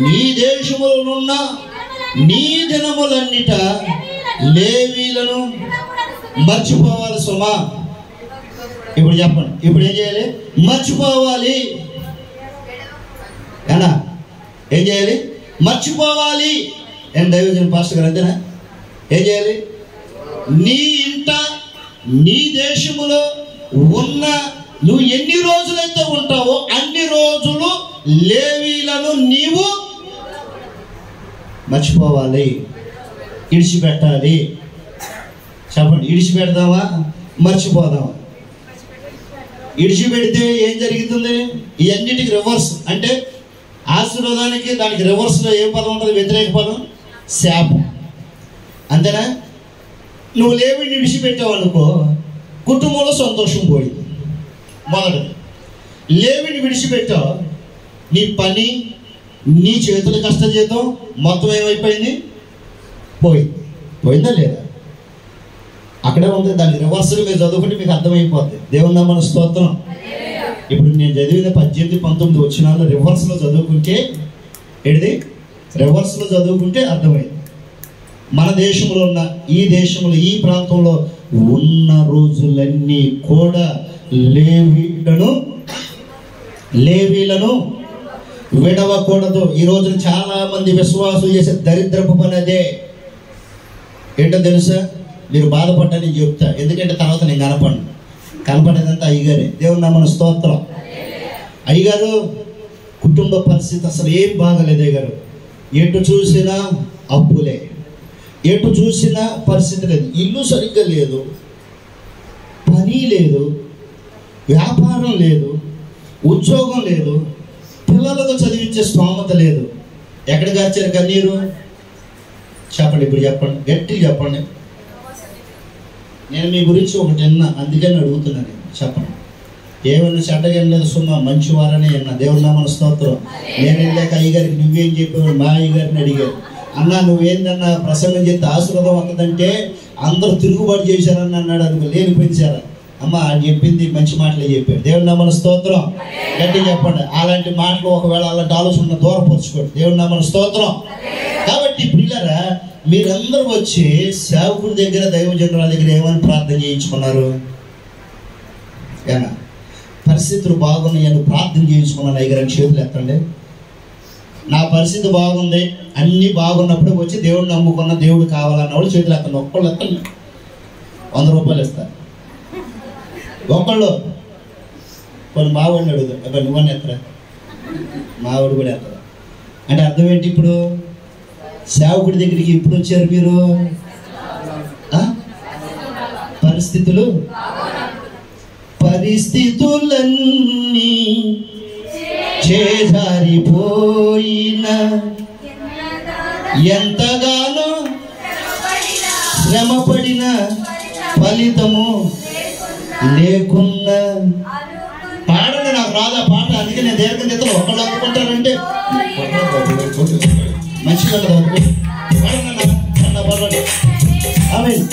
నీ దేశములోనున్న నీ దినములన్నిట లేవీలను మర్చిపోవాలి సుమా. ఇప్పుడు చెప్పండి, ఇప్పుడు ఏం చేయాలి? మర్చిపోవాలి. ఏనా ఏం చేయాలి? మర్చిపోవాలి. ఏం దైవజన పాస్టర్ గారు అంతేనా? ఏం చేయాలి? నీ ఇంట నీ దేశములో ఉన్న నువ్వు ఎన్ని రోజులైతే ఉంటావో అన్ని రోజులు లేవీలను నీవు మర్చిపోవాలి, ఇడిచిపెట్టాలి. చెప్పండి, ఇడిచిపెడదామా మర్చిపోదామా? ఇడిచిపెడితే ఏం జరుగుతుంది? ఇవన్నిటికి రివర్స్. అంటే ఆశీర్వాదానికి దానికి రివర్స్లో ఏ పదం ఉంటుంది? వ్యతిరేక పదం శాపం. అంతేనా? నువ్వు లేవిని విడిచిపెట్టావు అనుకో, కుటుంబంలో సంతోషం పోయింది. మొదటిది, లేవిని విడిచిపెట్టావు, నీ పని, నీ చేతుల కష్టజీతం మొత్తం ఏమైపోయింది? పోయిందా లేదా? అక్కడే ఉంది. దానికి రివర్స్గా మీరు చదువుకుంటే మీకు అర్థమైపోద్ది. దేవుని నామమున స్తోత్రం. ఇప్పుడు నేను చదివిన 18-19 వచనాలు రివర్స్లో చదువుకుంటే రివర్స్లో చదువుకుంటే అర్థమైంది. మన దేశంలో ఉన్న ఈ దేశంలో ఈ ప్రాంతంలో ఉన్న రోజులన్నీ కూడా లేవీలను విడవకూడదు. ఈ రోజున చాలా మంది విశ్వాసులు చేసే దరిద్రపు పని అదే. ఏంటో తెలుసా? మీరు బాధపడ్డానని చెప్తా, ఎందుకంటే తర్వాత నేను కనపడేదంతా అయ్యగారే. దేవుని నామమున స్తోత్రం. అయ్యగారు కుటుంబ పరిస్థితి అసలు ఏం బాగలేదు. అయ్యగారు ఎటు చూసినా అప్పులే, ఎటు చూసినా పరిస్థితి లేదు. ఇల్లు సరిగ్గా లేదు, పని లేదు, వ్యాపారం లేదు, ఉద్యోగం లేదు, పిల్లలకు చదివించే స్తోమత లేదు. ఎక్కడికి వచ్చారు కన్నీరు? చెప్పండి, ఇప్పుడు చెప్పండి, గట్టిగా చెప్పండి. నేను మీ గురించి ఒకటి విన్నా, అందుకని అడుగుతున్నాను. చెప్పండి. ఏమన్నా చెడ్డగా లేదు, సుమా మంచివారని విన్నా. దేవుని నామమున స్తోత్రం. నేను వెళ్ళాక అయ్యగారికి నువ్వేం చెప్పావు? మా అయ్యగారిని అడిగారు. అన్నా నువ్వేందన్నా ప్రసంగం చేస్తే ఆశీర్వాదం వస్తుందంటే అందరూ తిరుగుబాటు చేశారని అన్నాడు. అనుకో, లేని పెంచారా? అమ్మ ఆయన చెప్పింది మంచి మాటలే చెప్పాడు. దేవుని నామమున స్తోత్రం. గట్టిగా చెప్పండి. అలాంటి మాటలు ఒకవేళ అలాంటి ఆలోచన దూరపరచుకోండి. దేవుని నామమున స్తోత్రం. కాబట్టి పిల్లరా, మీరందరూ వచ్చి సేవకుడి దగ్గర, దైవజనుల దగ్గర ఏమని ప్రార్థన చేయించుకున్నారు? ఏనా పరిస్థితులు బాగున్నాయని ప్రార్థన చేయించుకున్నాను. అయ్యగారు చేతులు ఎత్తండి. నా పరిస్థితి బాగుంది, అన్నీ బాగున్నప్పుడు వచ్చి దేవుడిని నమ్ముకున్న, దేవుడు కావాలన్న వాళ్ళు చేతులు ఎత్తండి. ఒక్కళ్ళు ఎత్తండి, 100 రూపాయలు ఇస్తారు. ఒకళ్ళు కొన్ని మావాడిని అడుగుతారు, అబ్బాయి నువ్వని ఎత్తరా, మావాడు కూడా ఎత్తరా అంటే అర్థం ఏంటి? ఇప్పుడు సేవకుడి దగ్గరికి ఎప్పుడు వచ్చారు మీరు? పరిస్థితులన్నీ చేజారిపోయిన, ఎంతగానో శ్రమపడిన ఫలితము లేకున్నా. పాడండి, నాకు రాదా పాట, అందుకే నేను దేవత నేతలు ఒకళ్ళు అనుకుంటారంటే మంచిగా పాడండి. ఆమేన్.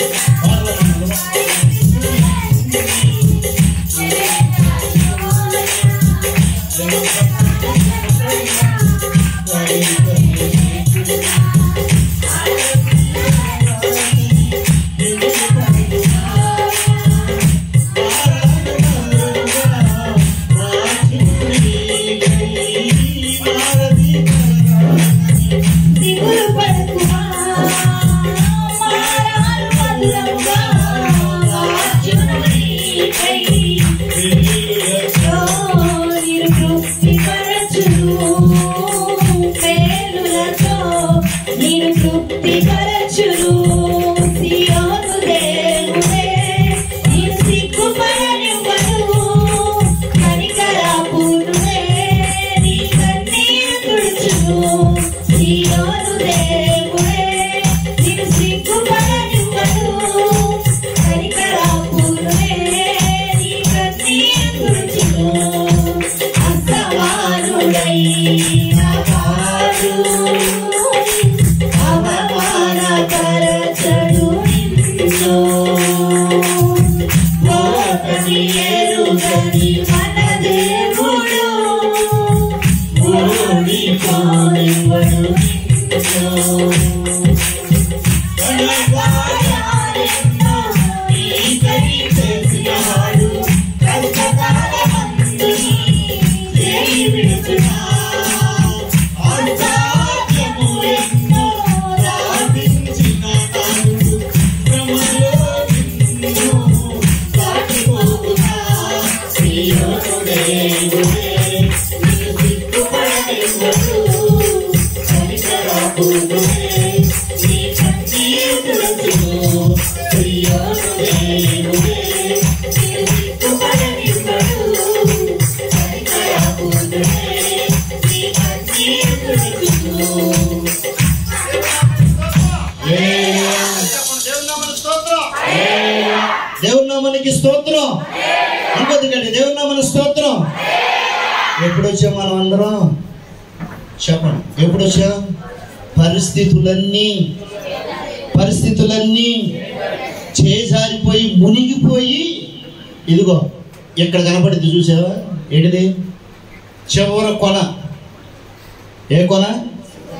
దేవుని నామానికి స్తోత్రం. ఇంకొకటి దేవుని నామానికి స్తోత్రం. ఎప్పుడు వచ్చాం మనం అందరం? చెప్పండి, ఎప్పుడు వచ్చాం? పరిస్థితులన్నీ చేజారిపోయి మునిగిపోయి, ఇదిగో ఇక్కడ కనపడింది చూసావా? ఏంటిది? చివరి కొన. ఏ కొన?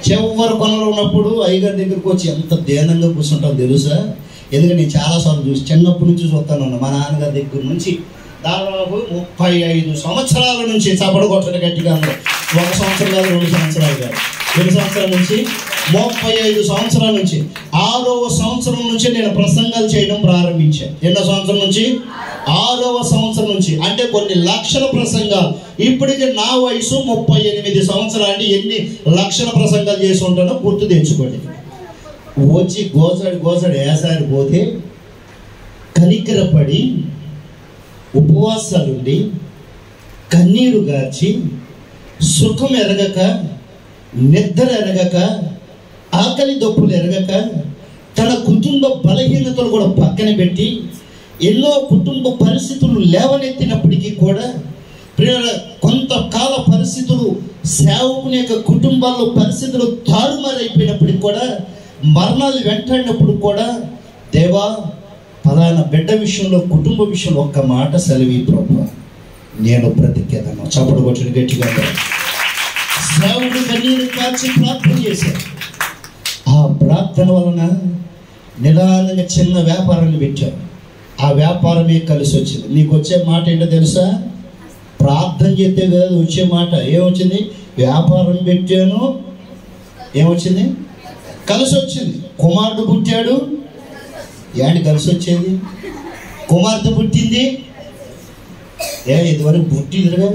చివరి కొనలో ఉన్నప్పుడు అయ్యగారి దగ్గరకు వచ్చి ఎంత దీనంగా కూర్చుంటాం తెలుసా? ఎందుకంటే నేను చాలాసార్లు చూసి చిన్నప్పటి నుంచి చూస్తాను. మా నాన్నగారి దగ్గర నుంచి దాదాపు 35 సంవత్సరాల నుంచి, చప్పడు కొట్టడం గట్టిగా అందరూ, 1 సంవత్సరం కాదు, 2 సంవత్సరాలు కాదు, 2 సంవత్సరాల నుంచి 35 సంవత్సరాల నుంచి 6వ సంవత్సరం నుంచి నేను ప్రసంగాలు చేయడం ప్రారంభించాను. ఎన్నో సంవత్సరం నుంచి? 6వ సంవత్సరం నుంచి. అంటే కొన్ని లక్షల ప్రసంగాలు. ఇప్పటికి నా వయసు 38 సంవత్సరాలు. ఎన్ని లక్షల ప్రసంగాలు చేసి ఉంటానో గుర్తు తెచ్చుకోండి. వచ్చి గోసడి వేసారి పోతే కనికరపడి ఉపవాసాలుండి కన్నీరు గార్చి సుఖం ఎరగక, నిద్ర ఎరగక, ఆకలి దప్పులు ఎరగక, తన కుటుంబ బలహీనతలు కూడా పక్కన పెట్టి ఎన్నో కుటుంబ పరిస్థితులు లేవనెత్తినప్పటికీ కూడా కొంతకాల పరిస్థితులు, సేవకుని యొక్క కుటుంబాల్లో పరిస్థితులు తారుమారైపోయినప్పటికీ కూడా, మరణాలు వెంటాడినప్పుడు కూడా, దేవా ఫలానా బిడ్డ విషయంలో, కుటుంబ విషయంలో ఒక్క మాట సెలవి ప్రభువా, నేను బ్రతికేదను. చప్పడు కొట్టిన గట్టిగా సేవకుడు కన్నీరు కాచి ప్రార్థన చేశాడు. ఆ ప్రార్థన వలన నిదానంగా చిన్న వ్యాపారాన్ని పెట్టాడు. ఆ వ్యాపారమే కలిసి వచ్చింది. నీకు వచ్చే మాట ఏంటో తెలుసా? ప్రార్థన చేస్తే కాదు వచ్చే మాట. ఏమొచ్చింది? వ్యాపారం పెట్టాను, ఏమొచ్చింది? కలిసి వచ్చింది. కుమారుడు పుట్టాడు. ఏంటి కలిసి వచ్చేది? కుమార్తె పుట్టింది. ఇదివరకు పుట్టింది కదా,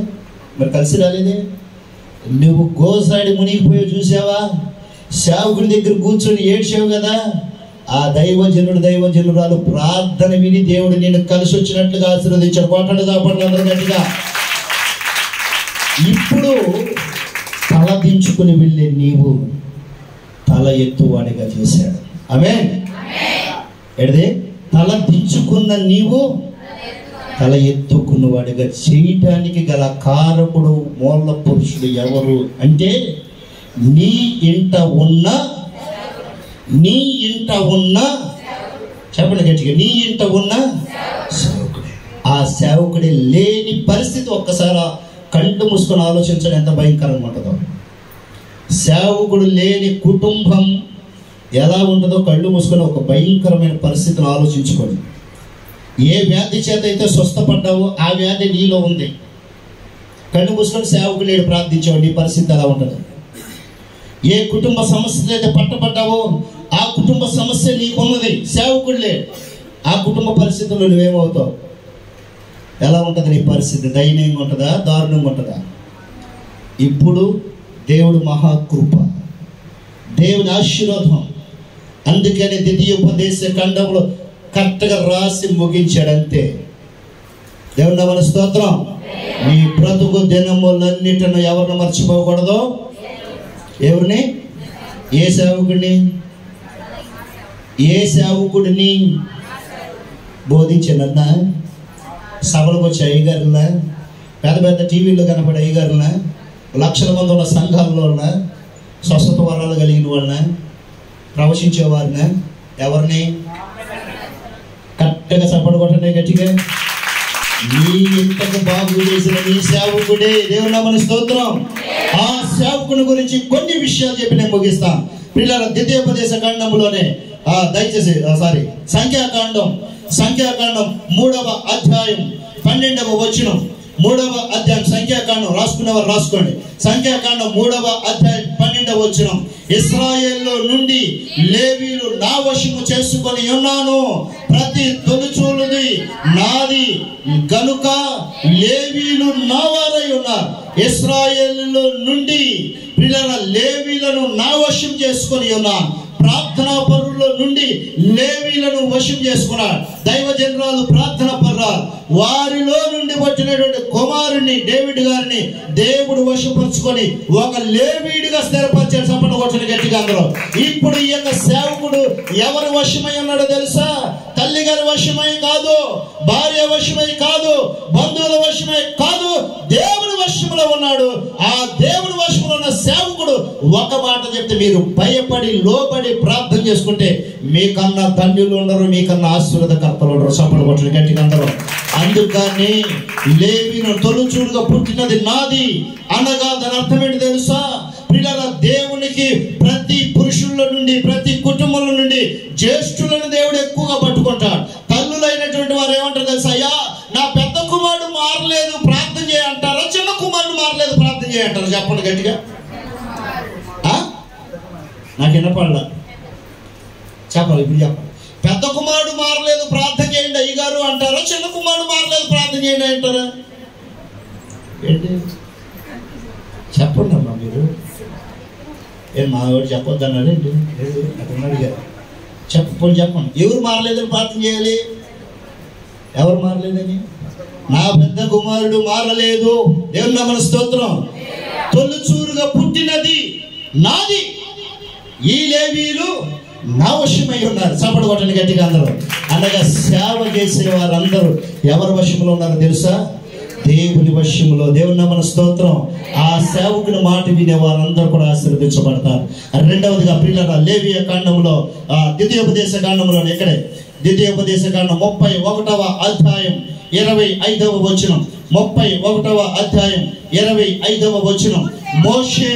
మరి కలిసి రాలేదే. నువ్వు గోసాడి మునిగిపోయి చూసావా? సేవకుడి దగ్గర కూర్చొని ఏడ్చావు కదా. ఆ దైవజనురాలు ప్రార్థన విని దేవుడు నేను కలిసి వచ్చినట్లుగా ఆశీర్వదించాడు. కొట్టండి దాపండి అందరూ గట్టిగా. ఇప్పుడు తల దించుకుని వెళ్ళే నీవు తల ఎత్తువాడిగా చేశాడు. ఆమేన్. ఎడదే తల దించుకున్న నీవు తల ఎత్తుకున్నవాడిగా చేయటానికి గల కారకుడు, మూల పురుషుడు ఎవరు అంటే, నీ ఇంట ఉన్న చెప్పండి గట్టిగా, నీ ఇంట ఉన్న సేవకుడే. ఆ సేవకుడే లేని పరిస్థితి ఒక్కసారి కంటు మూసుకొని ఆలోచించడం ఎంత భయంకరంగా ఉంటుందో. సేవకుడు లేని కుటుంబం ఎలా ఉంటుందో కళ్ళు మూసుకొని ఒక భయంకరమైన పరిస్థితిని ఆలోచించుకోండి. ఏ వ్యాధి చేత అయితే స్వస్థపడ్డావో ఆ వ్యాధి నీలో ఉంది. కళ్ళు మూసుకొని సేవకుడు లేడు ప్రార్థించావు, నీ పరిస్థితి ఎలా ఉంటుంది? ఏ కుటుంబ సమస్యతో అయితే పట్టబడ్డావో ఆ కుటుంబ సమస్య నీకున్నది, సేవకుడు లేడు. ఆ కుటుంబ పరిస్థితుల్లో నువ్వేమవుతావు? ఎలా ఉంటుంది నీ పరిస్థితి? దయనీయంగా ఉంటుందా? దారుణంగా ఉంటుందా? ఇప్పుడు దేవుడు మహాకృప, దేవుని ఆశీర్వాదం. అందుకని ద్వితీయోపదేశ ఖండంలో కరెక్ట్గా రాసి ముగించాడంతే. దేవుని నామమున స్తోత్రం. నీ బ్రతుకు దినములన్నిటిని ఎవరిని మర్చిపోకూడదు? ఎవరిని? ఏ సేవకుడిని బోధించానన్నా? సభలకు వచ్చే అయ్యగారులా, పెద్ద పెద్ద టీవీల్లో కనపడే అయ్యగారులా, లక్షల మంది ఉన్న సంఘాల్లో ఉన్న స్వస్థత వరాలు కలిగిన వాళ్ళ, ప్రవశించేవారిన, ఎవరిని? కరెక్ట్గా చప్పట్లు కొట్టండి గట్టిగా. నీ ఇంతకు బాగు చేసిన నీ సేవకుడే. దేవుని నామమున స్తోత్రం. ఆ సేవకుని గురించి కొన్ని విషయాలు చెప్పి నేను ముగిస్తాను. పిల్లల ద్వితీయోపదేశ ఖండంలోనే దయచేసి సంఖ్యాకాండం 3వ అధ్యాయం 12వ వచనం. 3వ అధ్యాయం సంఖ్యాకాండం రాసుకున్నవారు రాసుకోండి. సంఖ్యాకాండం 3వ అధ్యాయం 12వ వచనం. ఇశ్రాయేలు నుండి లేవీయులు నా వశము చేసుకొని ఉన్నాను, ప్రతి తొలిచూలుది నాది గనుక లేవీలు నా వారై ఉన్నారు. ఇశ్రాయేలులో నుండి పిల్లల లేవీలను నా వశం చేసుకొని ఉన్నాను. ప్రార్థనా పరుల్లో నుండి లేవీలను వశం చేసుకున్నాడు. దైవజనురాలు ప్రార్థన పర్రాలు వారిలో నుండి వచ్చినటువంటి కుమారుని డేవిడ్ గారిని దేవుడు వశపరుచుకొని ఒక లేవీడిగా స్థిరపరిచాడు. సంపన్న కొట్టిన గట్టిగా అందరూ. ఇప్పుడు ఈ యొక్క సేవకుడు ఎవరి వశమై ఉన్నాడో తెలుసా? తల్లి గారి వశమై కాదు, భార్య వశమై కాదు, బంధువుల వశమై కాదు, దేవుని వశంలో ఉన్నాడు. ఆ దేవుని వశంలో ఉన్న సేవకుడు ఒక మాట చెప్తే మీరు భయపడి లోబడి ప్రార్థన చేసుకుంటే మీకన్నా ధన్యులు ఉండరు, మీకన్నా ఆశీర్వాదకర్తలు ఉండరు. సంపన్న కొట్టిన గట్టిగా అందరూ. అందుకని లేవీను తొలిచూలుగా పుట్టినది నాది అనగా దాని అర్థం ఏంటి తెలుసా? పిల్లల దేవునికి ప్రతి పురుషుల్లో నుండి ప్రతి కుటుంబంలో నుండి జ్యేష్ఠులను దేవుడు ఎక్కువగా పట్టుకుంటాడు. తల్లులైనటువంటి వారు ఏమంటారు తెలుసా? అయ్యా నా పెద్ద కుమారుడు మారలేదు ప్రార్థన చేయంటారా, చిన్న కుమారుడు మారలేదు ప్రార్థన చేయంటారు? చెప్పండి గట్టిగా. నాకు వినపడలా, చెప్పాలి ఇప్పుడు చెప్పండి. పెద్ద కుమారుడు మారలేదు ప్రార్థన చేయండి అయ్యగారు అంటారా, చిన్న కుమారుడు మారలేదు ప్రార్థన చేయండి అంటారా? ఏంటి చెప్పండి అమ్మా మీరు. మా వాడు చెప్పొద్దు అన్నాడు ఏంటి? అన్నాడు గారు చెప్పండి. ఎవరు మారలేదని ప్రార్థన చేయాలి? ఎవరు మారలేదని? నా పెద్ద కుమారుడు మారలేదు. దేవుని నామమున స్తోత్రం. తొలిచూరుగా పుట్టినది నాది, ఈ లేవీలు నా వశమై ఉన్నారు. చప్పట్లు కొట్టండి గట్టిగా అందరూ. అనగా సేవ చేసే వారందరూ ఎవరి వశంలో ఉన్నారో తెలుసా? దేవుని వశంలో. దేవుని నామమున స్తోత్రం. ఆ సేవకుని మాట వినే వారందరూ కూడా ఆశీర్వదించబడతారు. రెండవదిగా ప్రియులారా, లేవియ కాండంలో ద్వితీయోపదేశ కాండంలో ఇక్కడే ద్వితీయోపదేశ కాండం 31వ అధ్యాయం 25వ వచనం. 31వ అధ్యాయం 25వ వచనం. మోషే